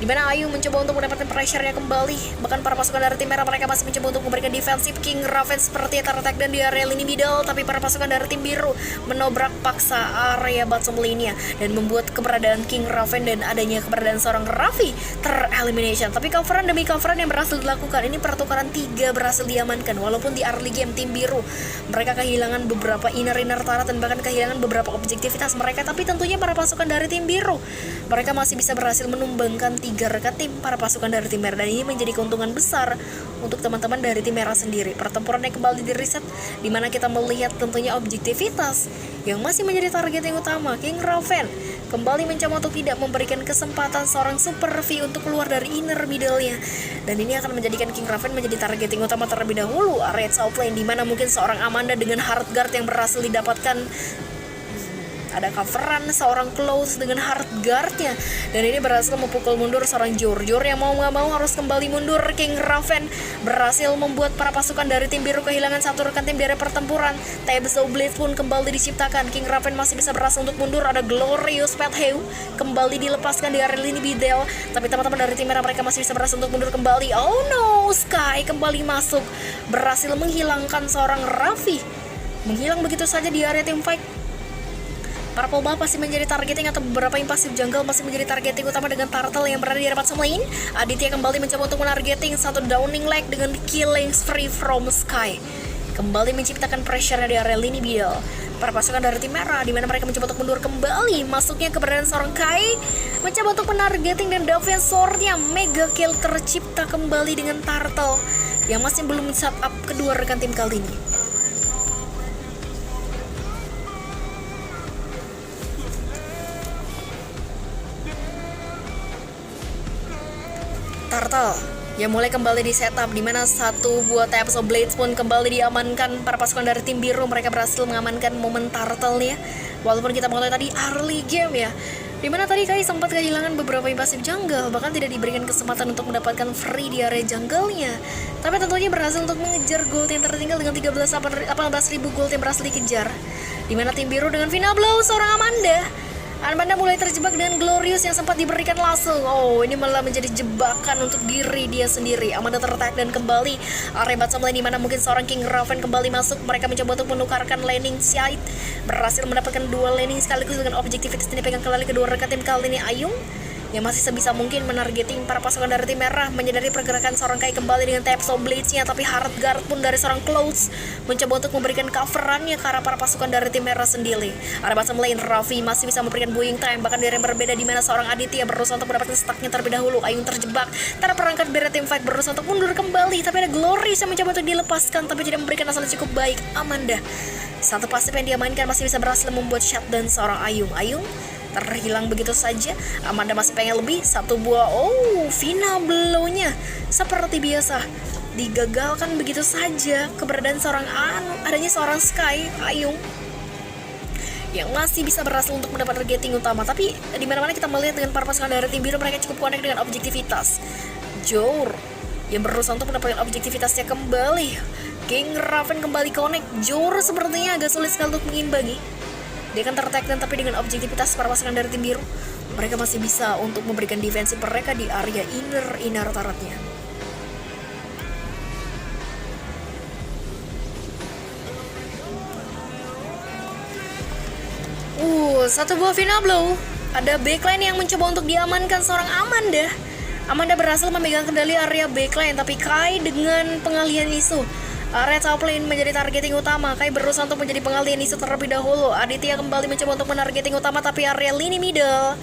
di mana Ayung mencoba untuk mendapatkan pressure-nya kembali. Bahkan para pasukan dari tim merah mereka masih mencoba untuk memberikan defensif. King Raven seperti ter-attack dan di area lini middle, tapi para pasukan dari tim biru menobrak paksa area bottom lane-nya dan membuat keberadaan King Raven dan adanya keberadaan seorang Raffi ter-elimination. Tapi coveran demi coveran yang berhasil dilakukan, ini pertukaran 3 berhasil diamankan. Walaupun di early game tim biru mereka kehilangan beberapa inner turret dan bahkan kehilangan beberapa objektivitas mereka, tapi tentunya para pasukan dari tim biru mereka masih bisa berhasil menumbangkan 3 rekan tim para pasukan dari tim merah, dan ini menjadi keuntungan besar untuk teman-teman dari tim merah sendiri. Pertempurannya kembali di reset, di mana kita melihat tentunya objektivitas yang masih menjadi target yang utama. King Raven kembali mencoba untuk tidak memberikan kesempatan seorang Super V untuk keluar dari inner middle-nya, dan ini akan menjadikan King Raven menjadi targeting utama terlebih dahulu area south lane, di mana mungkin seorang Amanda dengan hard guard yang berhasil didapatkan Ada coveran seorang Close dengan hard guardnya, dan ini berhasil memukul mundur seorang Jor yang mau nggak mau harus kembali mundur. King Raven berhasil membuat para pasukan dari tim biru kehilangan satu rekan tim dari pertempuran. Tabzo Blade pun kembali diciptakan. King Raven masih bisa berhasil untuk mundur. Ada Glorious Patheu kembali dilepaskan di area lini Bidel, tapi teman-teman dari tim merah mereka masih bisa berhasil untuk mundur kembali. Oh no, Sky kembali masuk, berhasil menghilangkan seorang Raffi, menghilang begitu saja di area tim fight. Para Buff masih menjadi targeting atau beberapa impasif jungle masih menjadi targeting utama dengan Turtle yang berada di area bottom lane. Aditya kembali mencoba untuk menargeting satu downing leg dengan killings free from Sky, kembali menciptakan pressure di area lini Biel. Para pasukan dari tim merah di mana mereka mencoba untuk mundur kembali. Masuknya keberadaan seorang Kai, mencoba untuk menargeting dan defense swordnya. Mega kill tercipta kembali dengan Turtle yang masih belum set up kedua rekan tim kali ini. Turtle yang mulai kembali di setup, dimana satu buah Tabzo Blades pun kembali diamankan. Para pasukan dari tim biru mereka berhasil mengamankan momen Turtle ya. Walaupun kita mengetahui tadi early game ya, dimana tadi Kai sempat kehilangan beberapa invasive jungle, bahkan tidak diberikan kesempatan untuk mendapatkan free di area jungle-nya. Tapi tentunya berhasil untuk mengejar gold yang tertinggal dengan 18.000 gold yang berhasil dikejar. Dimana tim biru dengan final blow seorang Amanda mulai terjebak dengan Glorious yang sempat diberikan langsung. Oh, ini malah menjadi jebakan untuk diri dia sendiri. Amanda tertarik dan kembali area bottom lane, dimana mungkin seorang King Raven kembali masuk. Mereka mencoba untuk menukarkan laning side, berhasil mendapatkan dua laning sekaligus dengan objektivitas yang dipegang kembali kedua rekan tim kali ini. Ayung yang masih sebisa mungkin menargeting para pasukan dari tim merah, menyadari pergerakan seorang Kai kembali dengan Tabzo Blades-nya, tapi hard guard pun dari seorang Close mencoba untuk memberikan coverannya ke arah para pasukan dari tim merah sendiri. Ada bottom lane, Raffi masih bisa memberikan buying time, bahkan dari yang berbeda, di mana seorang Aditya berusaha untuk mendapatkan stacknya terlebih dahulu. Ayung terjebak, terperangkap dari tim fight berusaha untuk mundur kembali, tapi ada Glorious yang mencoba untuk dilepaskan, tapi tidak memberikan hasil cukup baik. Amanda, satu pasif yang dia mainkan masih bisa berhasil membuat shutdown seorang Ayung terhilang begitu saja. Amanda masih pengen lebih, satu buah. Oh, final blow-nya seperti biasa digagalkan begitu saja. Keberadaan adanya seorang Sky Ayung yang masih bisa berhasil untuk mendapat targeting utama. Tapi di mana-mana kita melihat dengan para pasukan dari tim biru mereka cukup connect dengan objektivitas. Jor yang berusaha untuk mendapatkan objektivitasnya kembali. King Raven kembali connect. Jor sepertinya agak sulit sekali untuk mengimbangi. Dia akan tertekan, tapi dengan objektivitas para pasukan dari tim biru mereka masih bisa untuk memberikan defensi mereka di area inner turretnya. Satu buah final blow. Ada backline yang mencoba untuk diamankan seorang Amanda. Amanda berhasil memegang kendali area backline, tapi Kai dengan pengalihan isu area top lane menjadi targeting utama. Kai berusaha untuk menjadi pengalihan isu terlebih dahulu. Aditya kembali mencoba untuk menargeting utama, tapi area lini middle.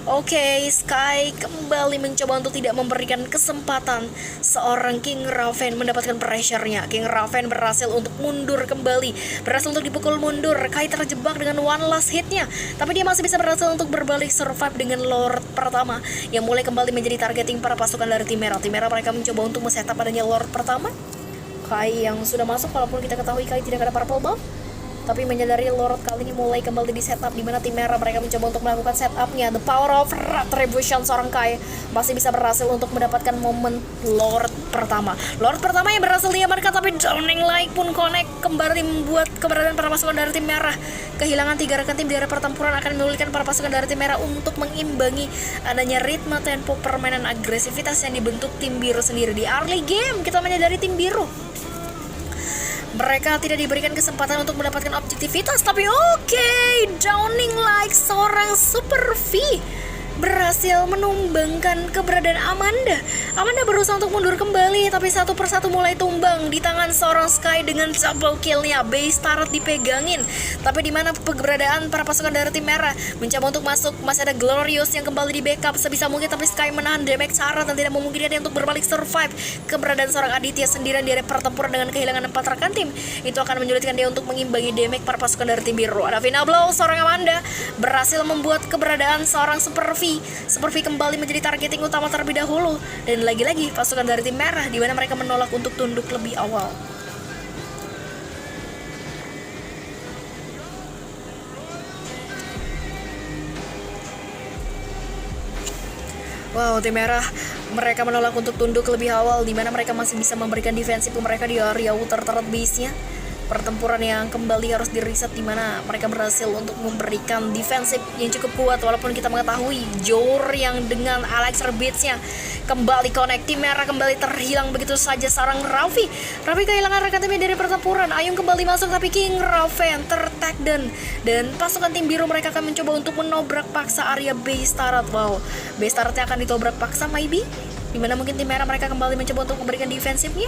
Oke, Sky kembali mencoba untuk tidak memberikan kesempatan seorang King Raven mendapatkan pressure-nya. King Raven berhasil untuk mundur kembali, berhasil untuk dipukul mundur. Kai terjebak dengan one last hit-nya, tapi dia masih bisa berhasil untuk berbalik survive dengan Lord pertama yang mulai kembali menjadi targeting para pasukan dari tim merah. Tim merah mereka mencoba untuk men-setup adanya Lord pertama. Kai yang sudah masuk, walaupun kita ketahui Kai tidak ada purple buff, tapi menyadari Lord kali ini mulai kembali di setup, di mana tim merah mereka mencoba untuk melakukan setupnya. The power of retribution seorang Kai masih bisa berhasil untuk mendapatkan momen Lord pertama yang berhasil diamankan, tapi Downing Light pun connect kembali membuat keberadaan para pasukan dari tim merah kehilangan 3 rekan tim di area pertempuran. Akan menyulitkan para pasukan dari tim merah untuk mengimbangi adanya ritme tempo permainan agresivitas yang dibentuk tim biru sendiri. Di early game kita menyadari tim biru mereka tidak diberikan kesempatan untuk mendapatkan objektivitas, tapi Downing Like seorang Super V berhasil menumbangkan keberadaan Amanda. Amanda berusaha untuk mundur kembali, tapi satu persatu mulai tumbang di tangan seorang Sky dengan double kill-nya. Base turret dipegangin, tapi di mana keberadaan para pasukan dari tim merah mencoba untuk masuk. Masih ada Glorious yang kembali di backup sebisa mungkin, tapi Sky menahan damage turret dan tidak memungkinkan dia untuk berbalik survive. Keberadaan seorang Aditya sendirian di area pertempuran dengan kehilangan 4 rekan tim itu akan menyulitkan dia untuk mengimbangi damage para pasukan dari tim biru. Ada final blow, seorang Amanda berhasil membuat keberadaan seorang Super V kembali menjadi targeting utama terlebih dahulu, dan lagi-lagi pasukan dari tim merah di mana mereka menolak untuk tunduk lebih awal. Wow, tim merah mereka menolak untuk tunduk lebih awal, di mana mereka masih bisa memberikan defensif mereka di area outer turret base-nya. Pertempuran yang kembali harus diriset, di mana mereka berhasil untuk memberikan defensif yang cukup kuat, walaupun kita mengetahui Jor yang dengan Elixir Beats-nya kembali connect. Tim merah kembali terhilang begitu saja seorang Raffi kehilangan rekan timnya dari pertempuran. Ayung kembali masuk, tapi King Raven tertag dan pasukan tim biru mereka akan mencoba untuk menobrak paksa area base turret. Wow, base turretnya akan ditobrak paksa maybe, dimana mungkin tim merah mereka kembali mencoba untuk memberikan defensifnya.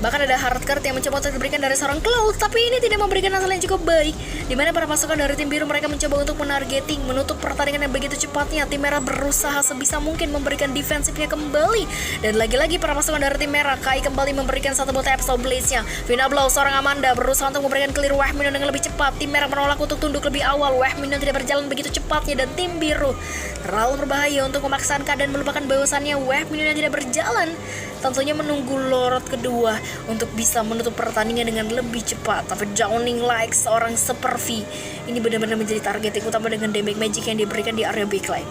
Bahkan ada hardcard yang mencoba untuk diberikan dari seorang Cloud, tapi ini tidak memberikan hasil yang cukup baik, dimana para pasukan dari tim biru mereka mencoba untuk menargeting, menutup pertandingan yang begitu cepatnya. Tim merah berusaha sebisa mungkin memberikan defensifnya kembali, dan lagi-lagi para pasukan dari tim merah, Kai kembali memberikan satu buah Absol Blaze-nya. Vina Blow, seorang Amanda berusaha untuk memberikan clear Wave Minion dengan lebih cepat. Tim merah menolak untuk tunduk lebih awal, Wave Minion tidak berjalan begitu cepatnya, dan tim biru terlalu berbahaya untuk memaksakan keadaan, melupakan bahwasannya Wave Minion tidak berjalan. Tentunya menunggu Lord kedua untuk bisa menutup pertandingan dengan lebih cepat. Tapi Downing like seorang Super V ini benar-benar menjadi target yang utama dengan damage magic yang diberikan di area backline.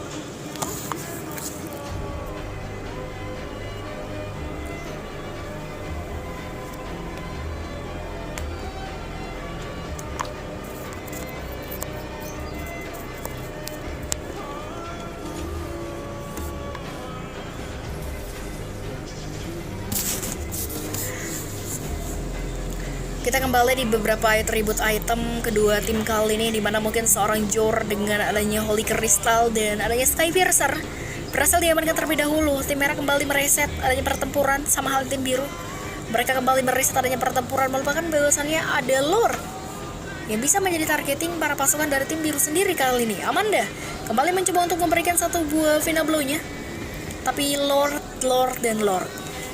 Kita kembali di beberapa atribut item kedua tim kali ini, dimana mungkin seorang Jor dengan adanya Holy Crystal dan adanya Skypiercer berhasil diamankan terlebih dahulu. Tim merah kembali mereset adanya pertempuran, sama hal tim biru. Mereka kembali mereset adanya pertempuran, melupakan bahwasannya ada Lord yang bisa menjadi targeting para pasukan dari tim biru sendiri kali ini. Amanda kembali mencoba untuk memberikan satu buah Vina Blow-nya, tapi Lord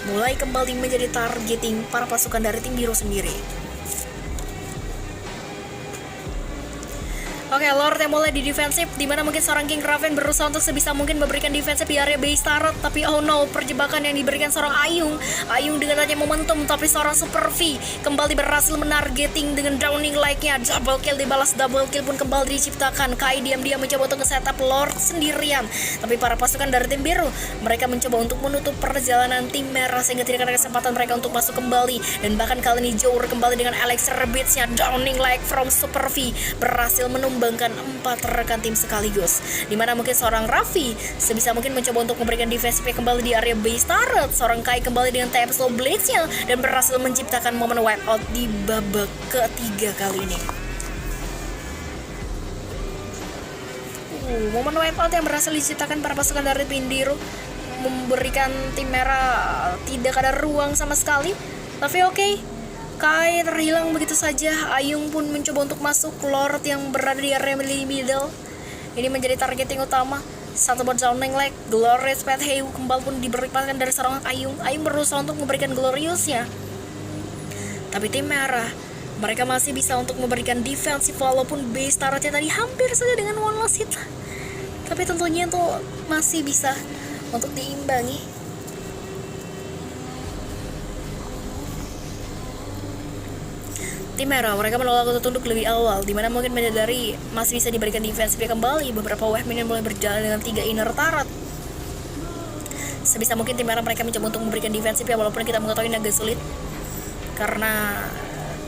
mulai kembali menjadi targeting para pasukan dari tim biru sendiri. Oke, Lord yang mulai di defensif, dimana mungkin seorang King Raven berusaha untuk sebisa mungkin memberikan defensif di area base turret, tapi oh no, perjebakan yang diberikan seorang Ayung dengan adanya momentum, tapi seorang Super V kembali berhasil menargeting dengan Downing like-nya. Double kill dibalas, double kill pun kembali diciptakan. Kai diam-diam mencoba untuk nge-setup Lord sendirian, tapi para pasukan dari tim biru mereka mencoba untuk menutup perjalanan tim merah sehingga tidak ada kesempatan mereka untuk masuk kembali. Dan bahkan kali ini Jor kembali dengan Elixir Beats-nya. Downing like from Super V berhasil menumbangkan 4 rekan tim sekaligus, dimana mungkin seorang Raffi sebisa mungkin mencoba untuk memberikan defensifnya kembali di area base turret. Seorang Kai kembali dengan Absol Blades-nya dan berhasil menciptakan momen wipeout di babak ketiga kali ini. Momen wipeout yang berhasil diciptakan para pasukan dari tim biru memberikan tim merah tidak ada ruang sama sekali, tapi oke. Kai terhilang begitu saja. Ayung pun mencoba untuk masuk. Lord yang berada di area middle ini menjadi targeting utama. Satu buat Downing like Glorious Pet Heu kembali pun diberikan dari seorang Ayung berusaha untuk memberikan Gloriousnya, tapi tim merah mereka masih bisa untuk memberikan defensif, walaupun base turretnya tadi hampir saja dengan one last hit, tapi tentunya itu masih bisa untuk diimbangi. Tim merah mereka menolak untuk tunduk lebih awal, dimana mungkin menyadari masih bisa diberikan defensifnya kembali. Beberapa wave minion mulai berjalan dengan 3 inner turret. Sebisa mungkin tim merah mereka mencoba untuk memberikan defensifnya, walaupun kita mengetahui ini agak sulit karena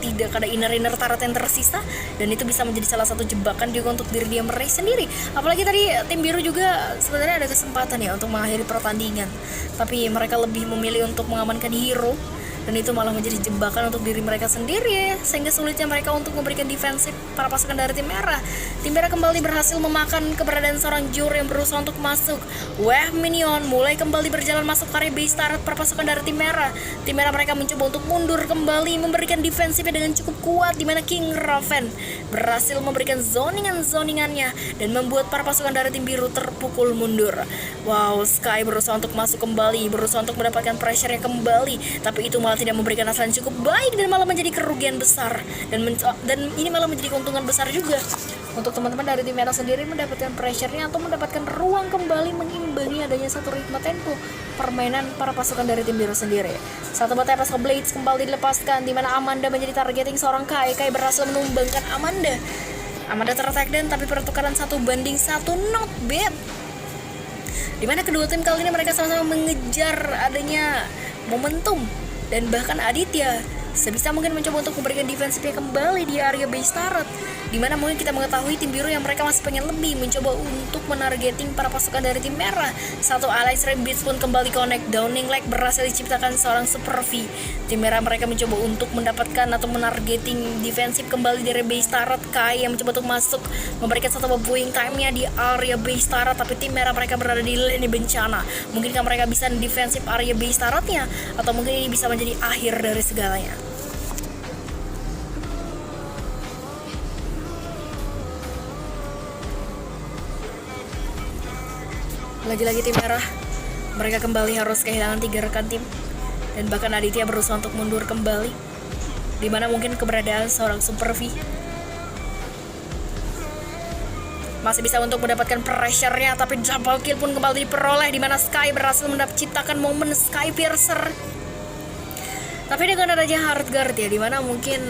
tidak ada inner turret yang tersisa, dan itu bisa menjadi salah satu jebakan juga untuk diri dia meraih sendiri. Apalagi tadi tim biru juga sebenarnya ada kesempatan ya untuk mengakhiri pertandingan, tapi mereka lebih memilih untuk mengamankan hero, dan itu malah menjadi jebakan untuk diri mereka sendiri ya, sehingga sulitnya mereka untuk memberikan defensif para pasukan dari tim merah. Tim merah kembali berhasil memakan keberadaan seorang Jor yang berusaha untuk masuk. Wave Minion mulai kembali berjalan masuk area base turret para pasukan dari tim merah. Tim merah mereka mencoba untuk mundur kembali, memberikan defensifnya dengan cukup kuat, dimana King Raven berhasil memberikan zoningannya dan membuat para pasukan dari tim biru terpukul mundur. Wow, Sky berusaha untuk masuk kembali, berusaha untuk mendapatkan pressure-nya kembali, tapi itu malah tidak memberikan hasil yang cukup baik dan malah menjadi kerugian besar, dan ini malah menjadi keuntungan besar juga untuk teman-teman dari tim merah sendiri mendapatkan pressure-nya atau mendapatkan ruang kembali mengimbangi adanya satu ritme tempo permainan para pasukan dari tim biru sendiri. Satu batang Absol Blades kembali dilepaskan, di mana Amanda menjadi targeting seorang Kai berhasil menumbangkan Amanda tertag dan tapi pertukaran 1-1, not bad. Dimana kedua tim kali ini mereka sama-sama mengejar adanya momentum. Dan bahkan Aditya sebisa mungkin mencoba untuk memberikan defensifnya kembali di area base turret, dimana mungkin kita mengetahui tim biru yang mereka masih pengen lebih mencoba untuk menargeting para pasukan dari tim merah. Satu Alliance Red Beats pun kembali connect, Downing Leg berhasil diciptakan seorang Super V. Tim merah mereka mencoba untuk mendapatkan atau menargeting defensif kembali dari base turret. Kai yang mencoba untuk masuk memberikan satu buing time-nya di area base turret, tapi tim merah mereka berada di lini bencana. Mungkinkah mereka bisa defensif area base turret-nya, atau mungkin ini bisa menjadi akhir dari segalanya? Lagi-lagi tim merah mereka kembali harus kehilangan 3 rekan tim, dan bahkan Aditya berusaha untuk mundur kembali, dimana mungkin keberadaan seorang Super V masih bisa untuk mendapatkan pressure-nya, tapi double kill pun kembali diperoleh, dimana Sky berhasil menciptakan momen Sky Piercer. Tapi dengan adanya hard guard ya, dimana mungkin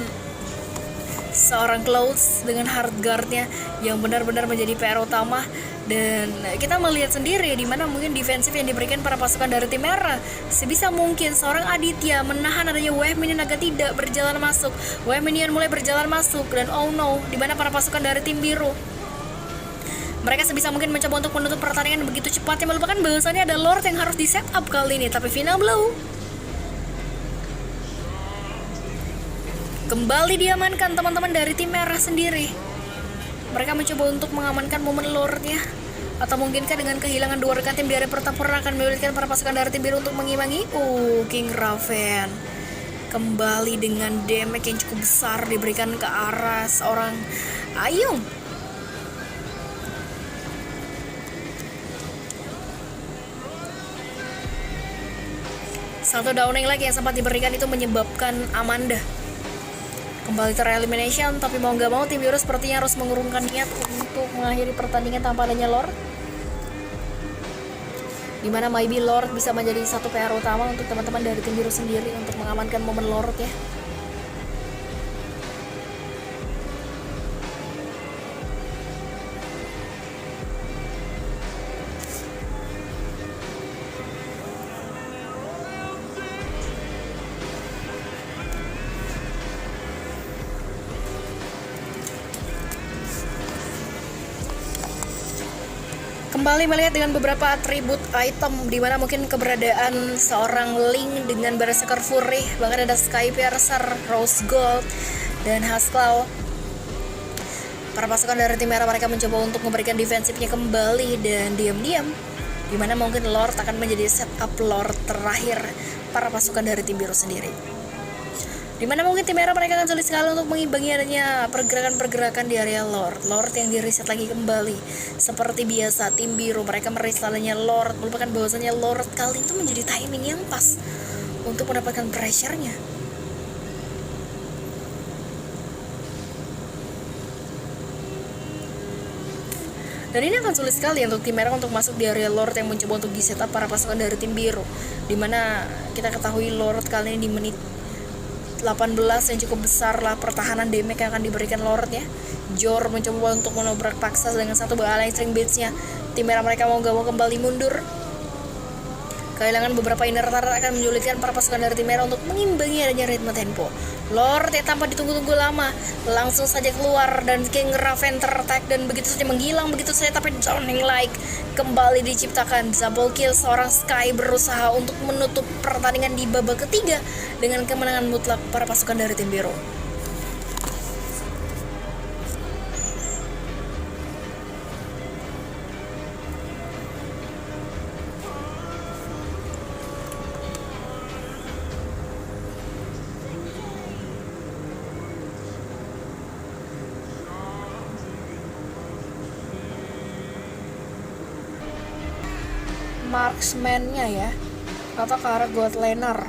seorang Clouds dengan hard guard-nya yang benar-benar menjadi PR utama. Dan kita melihat sendiri di mana mungkin defensif yang diberikan para pasukan dari tim merah. Sebisa mungkin seorang Aditya menahan adanya wave minion agar tidak berjalan masuk. Wave minion mulai berjalan masuk, dan oh no, di mana para pasukan dari tim biru mereka sebisa mungkin mencoba untuk menutup pertandingan begitu cepatnya, melupakan bahwasannya ada Lord yang harus di setup kali ini. Tapi final blow kembali diamankan teman-teman dari tim merah sendiri. Mereka mencoba untuk mengamankan momen Lord-nya, atau mungkinkah dengan kehilangan 2 rekan tim di area pertempuran akan menyulitkan para pasukan dari tim biru untuk mengimbangi? King Raven kembali dengan damage yang cukup besar diberikan ke arah seorang Ayung. Satu downing lagi yang sempat diberikan itu menyebabkan Amanda kembali terelimination, tapi mau gak mau tim biru sepertinya harus mengurungkan niat untuk mengakhiri pertandingan tanpa adanya Lord, dimana maybe Lord bisa menjadi satu PR utama untuk teman-teman dari tim biru sendiri untuk mengamankan momen Lord ya. Kembali melihat dengan beberapa atribut item, dimana mungkin keberadaan seorang Link dengan Berserker Fury, bahkan ada Sky Piercer, Rose Gold, dan Haskell. Para pasukan dari tim merah mereka mencoba untuk memberikan defensifnya kembali dan diam-diam, dimana mungkin Lord akan menjadi setup Lord terakhir para pasukan dari tim biru sendiri. Dimana mungkin tim merah mereka akan sulit sekali untuk mengimbangi adanya pergerakan-pergerakan di area Lord yang di-reset lagi kembali. Seperti biasa tim biru mereka mereset adanya Lord, melupakan bahwasanya Lord kali itu menjadi timing yang pas untuk mendapatkan pressure-nya. Dan ini akan sulit sekali untuk tim merah untuk masuk di area Lord yang mencoba untuk di-setup para pasukan dari tim biru. Dimana kita ketahui Lord kali ini di menit 18 yang cukup besar lah pertahanan damage yang akan diberikan Lord ya. Jor mencoba untuk menobrak paksa dengan satu Alliance Ring Beats-nya. Tim merah mereka mau gak mau kembali mundur. Kehilangan beberapa inner turret akan menyulitkan para pasukan dari tim merah untuk mengimbangi adanya ritme tempo. Lord ya tanpa ditunggu-tunggu lama langsung saja keluar, dan King Raven ter-attack dan begitu saja menghilang begitu saja, tapi Downing Like kembali diciptakan. Double kill, seorang Sky berusaha untuk menutup pertandingan di babak ketiga dengan kemenangan mutlak para pasukan dari tim biru. Marksman-nya ya, atau ke arah God Laner.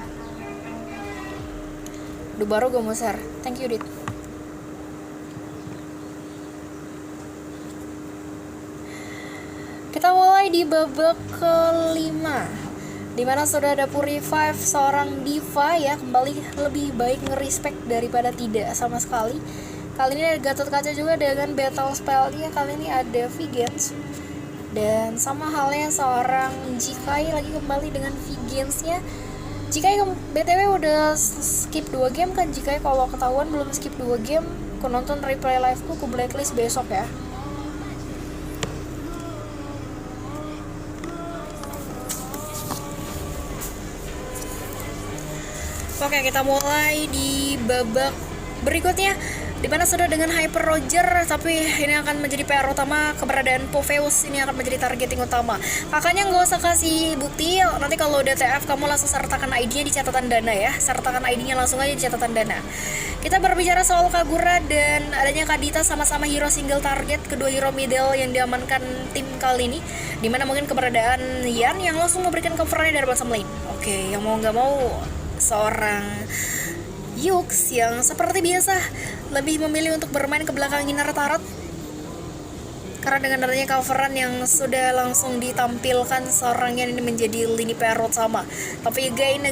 Baru gue mau share. Thank you Dit. Kita mulai di babak kelima, dimana sudah ada Purify, seorang diva ya, kembali lebih baik ngerespect daripada tidak sama sekali. Kali ini ada Gatot Kaca juga dengan battle spell-nya. Kali ini ada Vigets Dan sama halnya seorang Jikai lagi kembali dengan V-Games-nya. Jikai BTW udah skip 2 game kan. Jikai kalau ketahuan belum skip 2 game, aku nonton replay live-ku, aku blacklist besok ya. Oke, kita mulai di babak berikutnya, dimana sudah dengan Hyper Roger, tapi ini akan menjadi PR utama. Keberadaan Popheus ini akan menjadi targeting utama. Kakaknya nggak usah kasih bukti, nanti kalau udah TF kamu langsung sertakan ID-nya di catatan dana ya. Sertakan ID-nya langsung aja di catatan dana. Kita berbicara soal Kagura dan adanya Kadita, sama-sama hero single target, kedua hero middle yang diamankan tim kali ini, dimana mungkin keberadaan Yan yang langsung memberikan covernya dari bottom lane. Oke, yang mau nggak mau seorang Yux yang seperti biasa lebih memilih untuk bermain ke belakang inner turret, karena dengan adanya coveran yang sudah langsung ditampilkan, seorang yang ini menjadi lini PR utama. Tapi again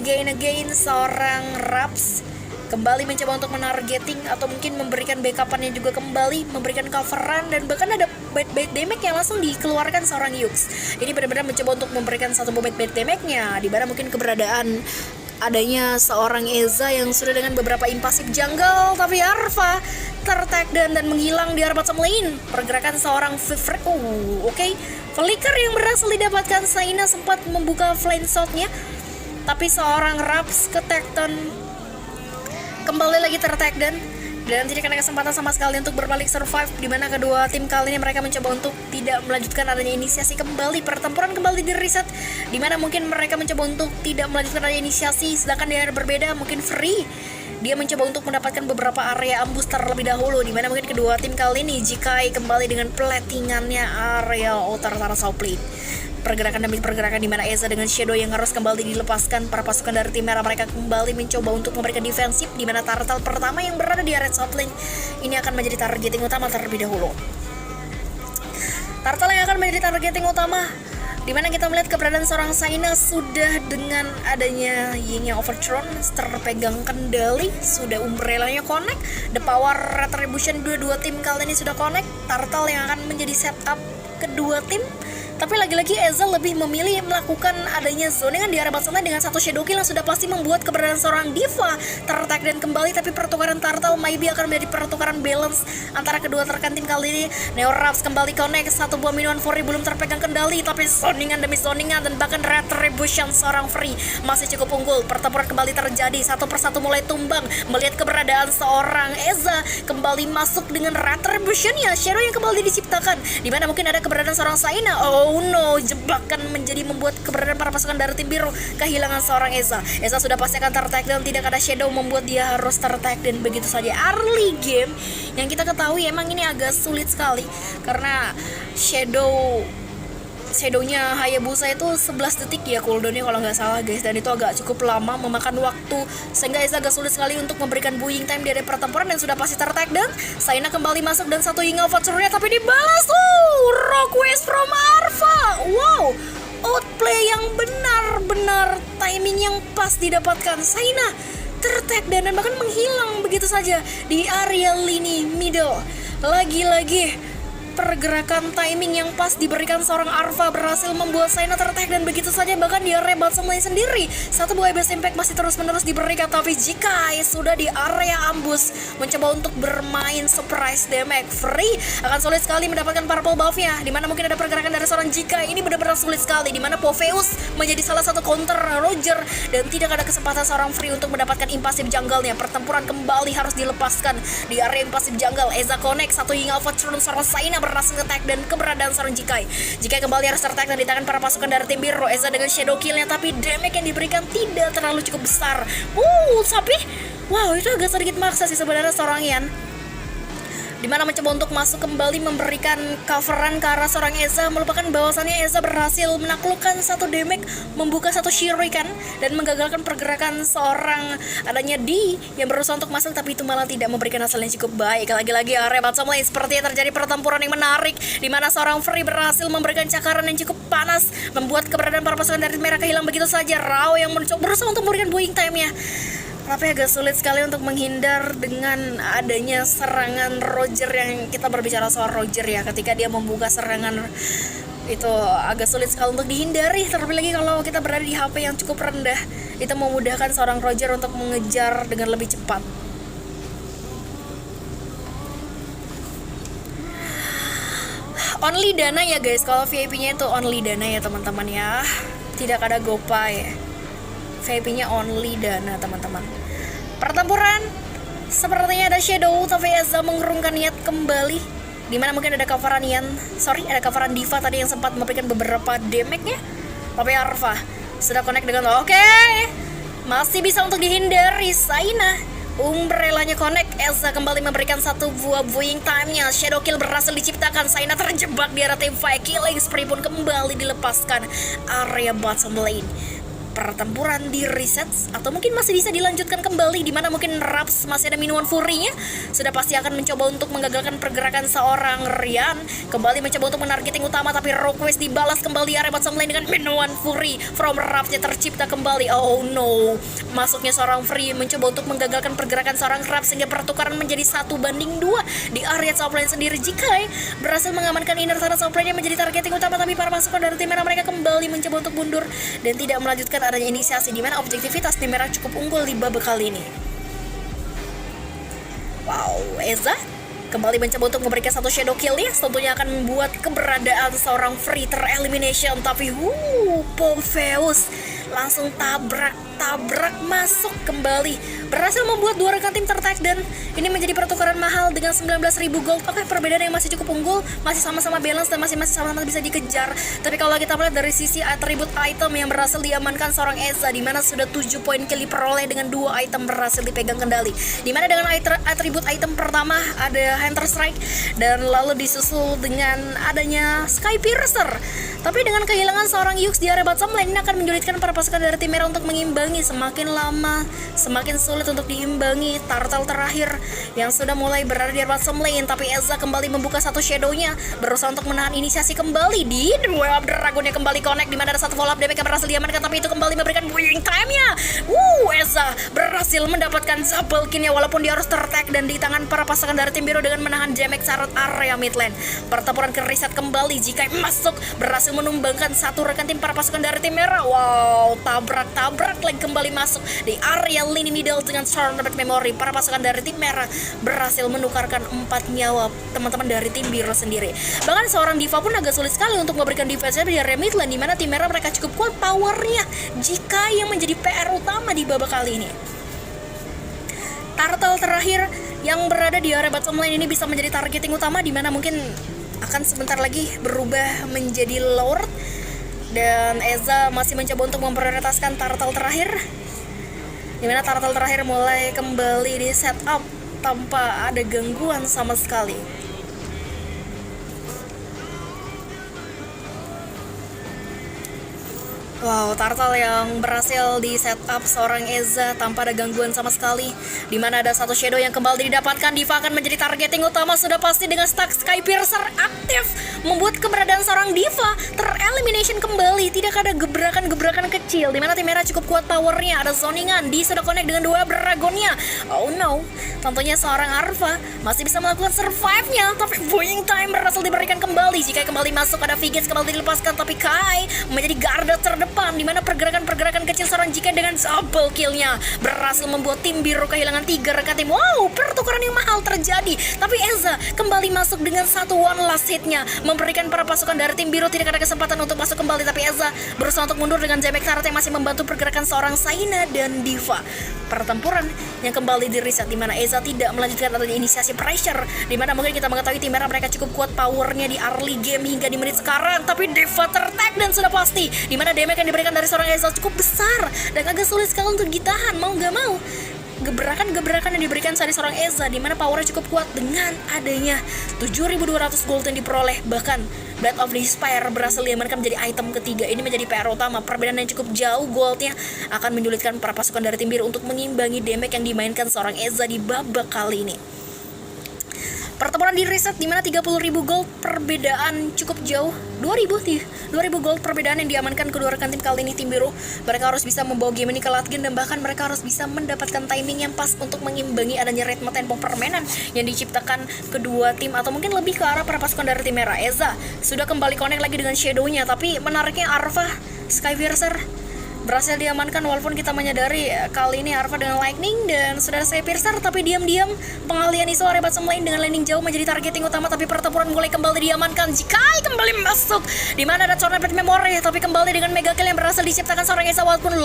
seorang Raps kembali mencoba untuk menargeting atau mungkin memberikan backupan yang juga kembali memberikan coveran, dan bahkan ada bait damage yang langsung dikeluarkan seorang Yux. Ini benar-benar mencoba untuk memberikan satu bait damage-nya, di mana mungkin keberadaan adanya seorang Eza yang sudah dengan beberapa impasif jungle, tapi Arva tertag dan menghilang di area bottom lane. Pergerakan seorang Vivre, oke. Flicker yang berhasil didapatkan, Saina sempat membuka flame shot-nya, tapi seorang Raps ke Tekton kembali lagi tertag dan tidak ada kesempatan sama sekali untuk berbalik survive, di mana kedua tim kali ini mereka mencoba untuk tidak melanjutkan adanya inisiasi kembali. Pertempuran kembali di reset, di mana mungkin mereka mencoba untuk tidak melanjutkan adanya inisiasi, sedangkan di area berbeda mungkin Free dia mencoba untuk mendapatkan beberapa area ambush terlebih dahulu, di mana mungkin kedua tim kali ini Jikai kembali dengan platingannya area utara South Plate. Pergerakan demi pergerakan, di mana Eza dengan Shadow yang harus kembali dilepaskan. Para pasukan dari tim merah mereka kembali mencoba untuk memberikan defensif, di mana turtle pertama yang berada di area top lane ini akan menjadi targeting utama terlebih dahulu. Turtle yang akan menjadi targeting utama, di mana kita melihat keberadaan seorang Saina sudah dengan adanya Ying yang overthrown terpegang kendali, sudah Umbrella-nya connect, the power retribution dua tim kali ini sudah connect. Turtle yang akan menjadi setup kedua tim, tapi lagi-lagi Eza lebih memilih melakukan adanya zoningan di area bottom lane dengan satu shadow kill yang sudah pasti membuat keberadaan seorang Diva tertag dan kembali. Tapi pertukaran turtle maybe akan menjadi pertukaran balance antara kedua rekan tim kali ini. Neo Raps kembali connect, satu buah minuman Fury belum terpegang kendali, tapi zoningan demi zoningan dan bahkan retribution seorang Free masih cukup unggul. Pertempuran kembali terjadi, satu persatu mulai tumbang. Melihat keberadaan seorang Eza kembali masuk dengan retributionnya, shadow yang kembali diciptakan, di mana mungkin ada keberadaan seorang Saina. Oh no, jebakan menjadi membuat keberadaan para pasukan dari tim biru kehilangan seorang Eza. Eza sudah pasti akan tertag dan tidak ada shadow membuat dia harus tertag, dan begitu saja early game yang kita ketahui emang ini agak sulit sekali karena shadownya Hayabusa itu 11 detik ya cooldownnya kalau nggak salah guys, dan itu agak cukup lama memakan waktu, sehingga Eza agak sulit sekali untuk memberikan bullying time di area pertempuran, dan sudah pasti tertag. Dan Saina kembali masuk dan satu Ying overthrow-nya tapi dibalas. Request from Arva. Wow, outplay yang benar-benar timing yang pas didapatkan. Saina tertag dan bahkan menghilang begitu saja di area lini middle. Lagi-lagi pergerakan timing yang pas diberikan seorang Arva berhasil membuat Saina tertag dan begitu saja bahkan di area bottom lane sendiri. Satu buah base impact masih terus-menerus diberikan, tapi Jikai sudah di area ambush mencoba untuk bermain surprise damage. Free akan sulit sekali mendapatkan purple buff-nya, dimana mungkin ada pergerakan dari seorang Jikai. Ini benar-benar sulit sekali, dimana Popheus menjadi salah satu counter Roger dan tidak ada kesempatan seorang Free untuk mendapatkan impasif jungle-nya. Pertempuran kembali harus dilepaskan di area impasif jungle. Eza connect, satu Ying overthrow seorang Saina berhasil nge-tag, dan keberadaan seorang Jikai kembali harus tertag dan ditahan para pasukan dari tim biru. Eza dengan shadow kill-nya, tapi damage yang diberikan tidak terlalu cukup besar. Tapi wow, itu agak sedikit maksa sih sebenarnya seorang Yan, dimana mencoba untuk masuk kembali memberikan coveran ke arah seorang Eza, melupakan bahwasannya Eza berhasil menaklukkan satu damage, membuka satu shuriken dan menggagalkan pergerakan seorang adanya D yang berusaha untuk masuk, tapi itu malah tidak memberikan hasil yang cukup baik. Lagi-lagi area bottom lane seperti terjadi pertempuran yang menarik, dimana seorang Free berhasil memberikan cakaran yang cukup panas, membuat keberadaan para pasukan dari merah kehilang begitu saja. Rao yang berusaha untuk memberikan bullying time-nya, tapi agak sulit sekali untuk menghindar dengan adanya serangan Roger. Yang kita berbicara soal Roger ya, ketika dia membuka serangan Itu agak sulit sekali untuk dihindari, terlebih lagi kalau kita berada di HP yang cukup rendah. Itu memudahkan seorang Roger untuk mengejar dengan lebih cepat. Only Dana ya guys, kalau VIP-nya itu only Dana ya teman-teman ya. Tidak ada GoPay. VIP-nya only Dana teman-teman. Pertempuran sepertinya ada Shadow, tapi Eza mengurungkan niat kembali. Dimana mungkin ada coveran coveran Diva tadi yang sempat memberikan beberapa damage-nya. Tapi Arfa sudah connect dengan masih bisa untuk dihindari. Saina Umbrellanya connect, Elsa kembali memberikan satu buah viewing time-nya. Shadow kill berhasil diciptakan. Saina terjebak di area tim fight. Killing spree pun kembali dilepaskan area bottom lane. Pertempuran di reset atau mungkin masih bisa dilanjutkan kembali, dimana mungkin Raps masih ada minuman Fury-nya. Sudah pasti akan mencoba untuk menggagalkan pergerakan seorang Rian. Kembali mencoba untuk menargeting utama, tapi request dibalas kembali area bottom lane dengan minuman Fury from Raps-nya tercipta kembali. Oh no, masuknya seorang Free mencoba untuk menggagalkan pergerakan seorang Raps sehingga pertukaran menjadi 1-2 di area top lane sendiri. Jikai berhasil mengamankan inner turret top lane-nya menjadi targeting utama, tapi para pasukan dari tim merah mereka kembali mencoba untuk mundur dan tidak melanjutkan adanya inisiasi, di mana objektivitas tim merah cukup unggul di babak kali ini. Wow, Eza kembali mencoba untuk memberikan satu shadow kill ya, tentunya akan membuat keberadaan seorang Free terelimination, tapi Pomfeus langsung tabrak masuk kembali, berhasil membuat dua rekan tim tertag, dan ini menjadi pertukaran mahal dengan 19.000 gold. Oke, perbedaan yang masih cukup unggul, masih sama-sama balance dan masih sama-sama bisa dikejar. Tapi kalau kita melihat dari sisi atribut item yang berhasil diamankan seorang Eza, di mana sudah 7 poin kill diperoleh dengan 2 item berhasil dipegang kendali, di mana dengan atribut item pertama ada Hunter Strike dan lalu disusul dengan adanya Sky Piercer. Tapi dengan kehilangan seorang Yux di area bottom lane, ini akan menyulitkan para pasukan dari tim merah untuk mengimbangi. Semakin lama semakin sulit untuk diimbangi turtle terakhir yang sudah mulai berada di area bottom lane. Tapi Eza kembali membuka satu shadow-nya, berusaha untuk menahan inisiasi kembali. Di Web Dragon-nya kembali connect, di mana ada satu follow up damage yang berhasil diamankan, tapi itu kembali memberikan viewing time-nya. Eza berhasil mendapatkan double kill-nya walaupun dia harus tertag dan di tangan para pasukan dari tim biru dengan menahan damage carrot area mid lane. Pertempuran ke reset kembali, jika masuk berhasil menumbangkan satu rekan tim para pasukan dari tim merah. Wow, tabrak lagi kembali masuk di area lini middle dengan Storm Rapid Memory. Para pasukan dari tim merah berhasil menukarkan 4 nyawa teman-teman dari tim biru sendiri. Bahkan seorang Diva pun agak sulit sekali untuk memberikan defense di area mid lane, di mana tim merah mereka cukup kuat powernya, jika yang menjadi PR utama di babak kali ini. Turtle terakhir yang berada di area bottom lane ini bisa menjadi targeting utama, di mana mungkin akan sebentar lagi berubah menjadi Lord, dan Eza masih mencoba untuk memprioritaskan turtle terakhir, dimana turtle terakhir mulai kembali di setup tanpa ada gangguan sama sekali. Wow, turtle yang berhasil di setup seorang Eza tanpa ada gangguan sama sekali, dimana ada satu shadow yang kembali didapatkan. Diva akan menjadi targeting utama sudah pasti dengan stack Sky Piercer aktif, membuat keberadaan seorang Diva terelimination kembali. Tidak ada gebrakan-gebrakan kecil, dimana tim merah cukup kuat powernya. Ada zoningan, di sudah connect dengan 2 dragonnya. Oh no, tentunya seorang Arfa masih bisa melakukan survive-nya, tapi viewing time berhasil diberikan kembali. Jika kembali masuk ada Vigis kembali dilepaskan, tapi Kai menjadi garda terdepan, di mana pergerakan kecil seorang Jika dengan double kill-nya berhasil membuat tim biru kehilangan 3 rekan tim. Wow, pertukaran yang mahal terjadi, tapi Eza kembali masuk dengan satu one last hit-nya, memberikan para pasukan dari tim biru tidak ada kesempatan untuk masuk kembali. Tapi Eza berusaha untuk mundur dengan Jamek Tarot yang masih membantu pergerakan seorang Saina dan Diva. Pertempuran yang kembali di reset, di mana Eza tidak melanjutkan adanya inisiasi pressure, di mana mungkin kita mengetahui tim merah mereka cukup kuat powernya di early game hingga di menit sekarang, tapi Diva tertag dan sudah pasti, di mana damage yang diberikan dari seorang Eza cukup besar dan agak sulit sekali untuk ditahan. Mau gak mau gebrakan yang diberikan dari seorang Eza, di mana powernya cukup kuat dengan adanya 7.200 gold yang diperoleh. Bahkan Blade of Despair berhasil diamankan menjadi item ketiga. Ini menjadi PR utama. Perbedaan yang cukup jauh goldnya akan menyulitkan para pasukan dari tim biru untuk mengimbangi damage yang dimainkan seorang Eza di babak kali ini. Pertempuran di reset dimana 30.000 gold perbedaan cukup jauh. 2000 gold perbedaan yang diamankan kedua rekan tim kali ini tim biru. Mereka harus bisa membawa game ini ke late game dan bahkan mereka harus bisa mendapatkan timing yang pas untuk mengimbangi adanya ritme tempo permainan yang diciptakan kedua tim, atau mungkin lebih ke arah para pasukan dari tim merah. Eza sudah kembali connect lagi dengan Shadow-nya, tapi menariknya Arva Skypiercer berhasil diamankan, walaupun kita menyadari kali ini Arva dengan Lightning dan sudah saya Piercer, tapi diam-diam pengalian isu area bottom lane dengan landing jauh menjadi targeting utama, tapi pertempuran mulai kembali diamankan. Jikai kembali masuk, dimana ada Tornado Memory, tapi kembali dengan mega kill yang berhasil diciptakan seorang Eza, walaupun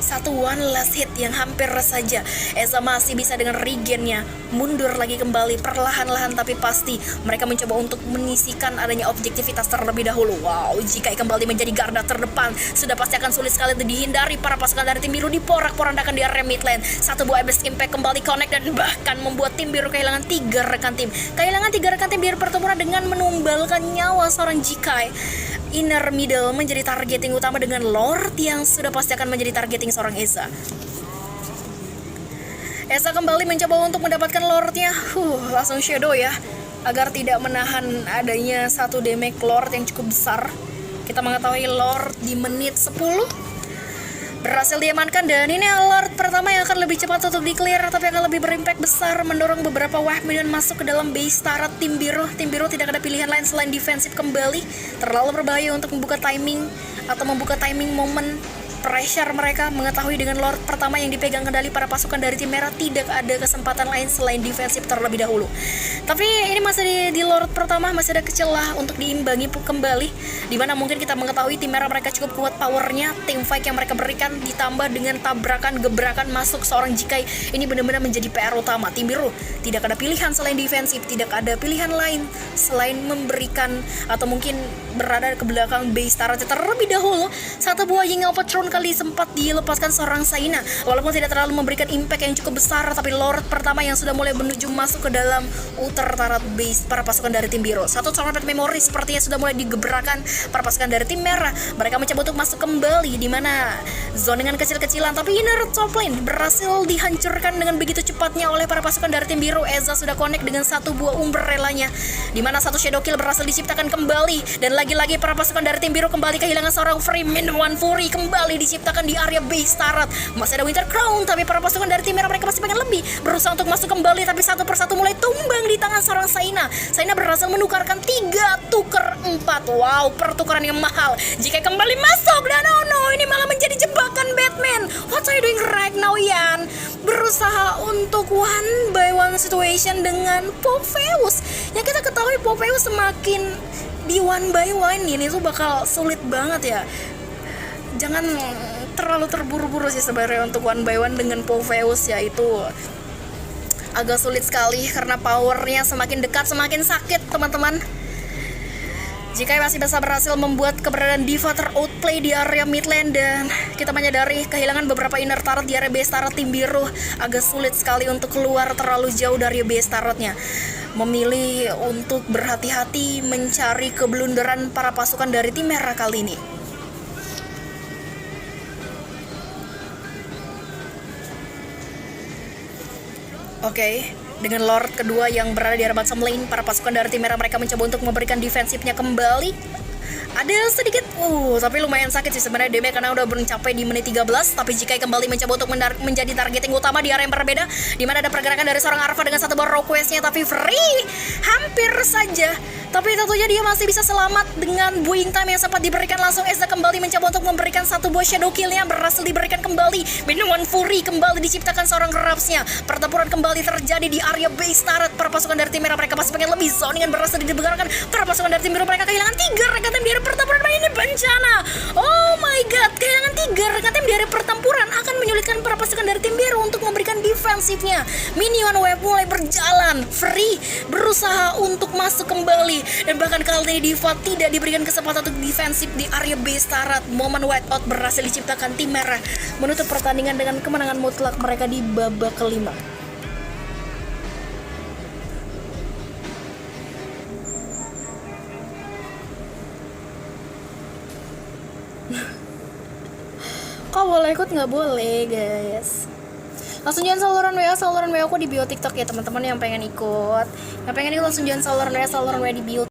satu one last hit yang hampir saja Eza masih bisa dengan regennya mundur lagi kembali perlahan-lahan, tapi pasti mereka mencoba untuk menyisikan adanya objektivitas terlebih dahulu. Wow, Jikai kembali menjadi garda terdepan, sudah pasti akan sulit sekali dihindari para pasukan dari tim biru diporak-porandakan di area mid lane. Satu buah Abyss Impact kembali connect dan bahkan membuat tim biru kehilangan 3 rekan tim. Kehilangan 3 rekan tim di pertempuran dengan menumbalkan nyawa seorang Jikai. Inner middle menjadi targeting utama dengan Lord yang sudah pasti akan menjadi targeting seorang Eza. Eza kembali mencoba untuk mendapatkan Lordnya. Langsung Shadow ya, agar tidak menahan adanya satu damage Lord yang cukup besar. Kita mengetahui Lord di menit 10 berhasil diamankan, dan ini alert pertama yang akan lebih cepat untuk di-clear, tapi akan lebih berimpact besar, mendorong beberapa wave minion masuk ke dalam base turret tim biru. Tim biru tidak ada pilihan lain selain defensif kembali. Terlalu berbahaya untuk membuka timing atau membuka timing momen pressure mereka, mengetahui dengan Lord pertama yang dipegang kendali para pasukan dari tim merah tidak ada kesempatan lain selain defensif terlebih dahulu. Tapi ini masih di Lord pertama masih ada celah untuk diimbangi kembali, dimana mungkin kita mengetahui tim merah mereka cukup kuat powernya, tim fight yang mereka berikan ditambah dengan tabrakan gebrakan masuk seorang Jikai, ini benar-benar menjadi PR utama. Tim biru tidak ada pilihan selain defensif, tidak ada pilihan lain selain memberikan atau mungkin berada ke belakang base turret terlebih dahulu. Satu buah Ying of Throne kali sempat dilepaskan seorang Saina, walaupun tidak terlalu memberikan impact yang cukup besar, tapi Lord pertama yang sudah mulai menuju masuk ke dalam outer turret base para pasukan dari tim biru. Satu Tornado Memory sepertinya sudah mulai digebrakan para pasukan dari tim merah. Mereka mencoba untuk masuk kembali, di mana zoningan kecil-kecilan, tapi inner top lane berhasil dihancurkan dengan begitu cepatnya oleh para pasukan dari tim biru. Eza sudah connect dengan satu buah umbrellanya, di mana satu shadow kill berhasil diciptakan kembali, dan lagi-lagi para pasukan dari tim biru kembali kehilangan seorang free min one fury kembali diciptakan di area base turret. Masih ada Winter Crown, tapi para pasukan dari tim merah mereka masih pengen lebih, berusaha untuk masuk kembali, tapi satu persatu mulai tumbang di tangan seorang Saina. Saina berhasil menukarkan 3 tuker 4. Wow, pertukaran yang mahal. Jika kembali masuk, dan oh no, ini malah menjadi jebakan Batman. What are you doing right now, Yan? Berusaha untuk one by one situation dengan Popheus. Yang kita ketahui Popheus semakin di one by one ini tuh bakal sulit banget ya. Jangan terlalu terburu-buru sih sebenarnya untuk one by one dengan Popheus ya, itu agak sulit sekali karena powernya semakin dekat semakin sakit teman-teman. Jika masih bisa berhasil membuat keberadaan Diva ter-outplay di area mid lane, dan kita menyadari kehilangan beberapa inner turret di area base turret tim biru, agak sulit sekali untuk keluar terlalu jauh dari base turretnya. Memilih untuk berhati-hati mencari keblunderan para pasukan dari tim merah kali ini. Oke, dengan Lord kedua yang berada di area bottom lane, para pasukan dari tim merah mereka mencoba untuk memberikan defensifnya kembali. Ada sedikit, tapi lumayan sakit sih sebenarnya damage karena udah mencapai di menit 13. Tapi Jikai kembali mencoba untuk menjadi targeting utama di area yang berbeda, di mana ada pergerakan dari seorang Arva dengan satu buah raw quest-nya, tapi free hampir saja. Tapi tentunya dia masih bisa selamat dengan buing time yang sempat diberikan. Langsung Eza kembali mencoba untuk memberikan satu buah shadow kill-nya, berhasil diberikan kembali. Minuman Fury kembali diciptakan seorang Rapsnya. Pertempuran kembali terjadi di area base turret. Para pasukan dari tim merah mereka masih pengen lebih, zoningan berhasil dibegarkan. Para pasukan dari tim biru mereka kehilangan 3 rekan tim di area pertempuran. Ini bencana. Oh my god, kehilangan 3 rekan tim di area pertempuran akan menyulitkan para pasukan dari tim biru untuk memberikan defensifnya. Minion wave mulai berjalan. Free berusaha untuk masuk kembali, dan bahkan kali ini Diva tidak diberikan kesempatan untuk defensif di area base turret. Momen whiteout berhasil diciptakan tim merah, menutup pertandingan dengan kemenangan mutlak mereka di babak kelima. Kok boleh ikut nggak boleh guys? Langsung join saluran WA aku di bio TikTok ya teman-teman yang pengen ikut. Yang pengen ikut langsung join saluran WA di bio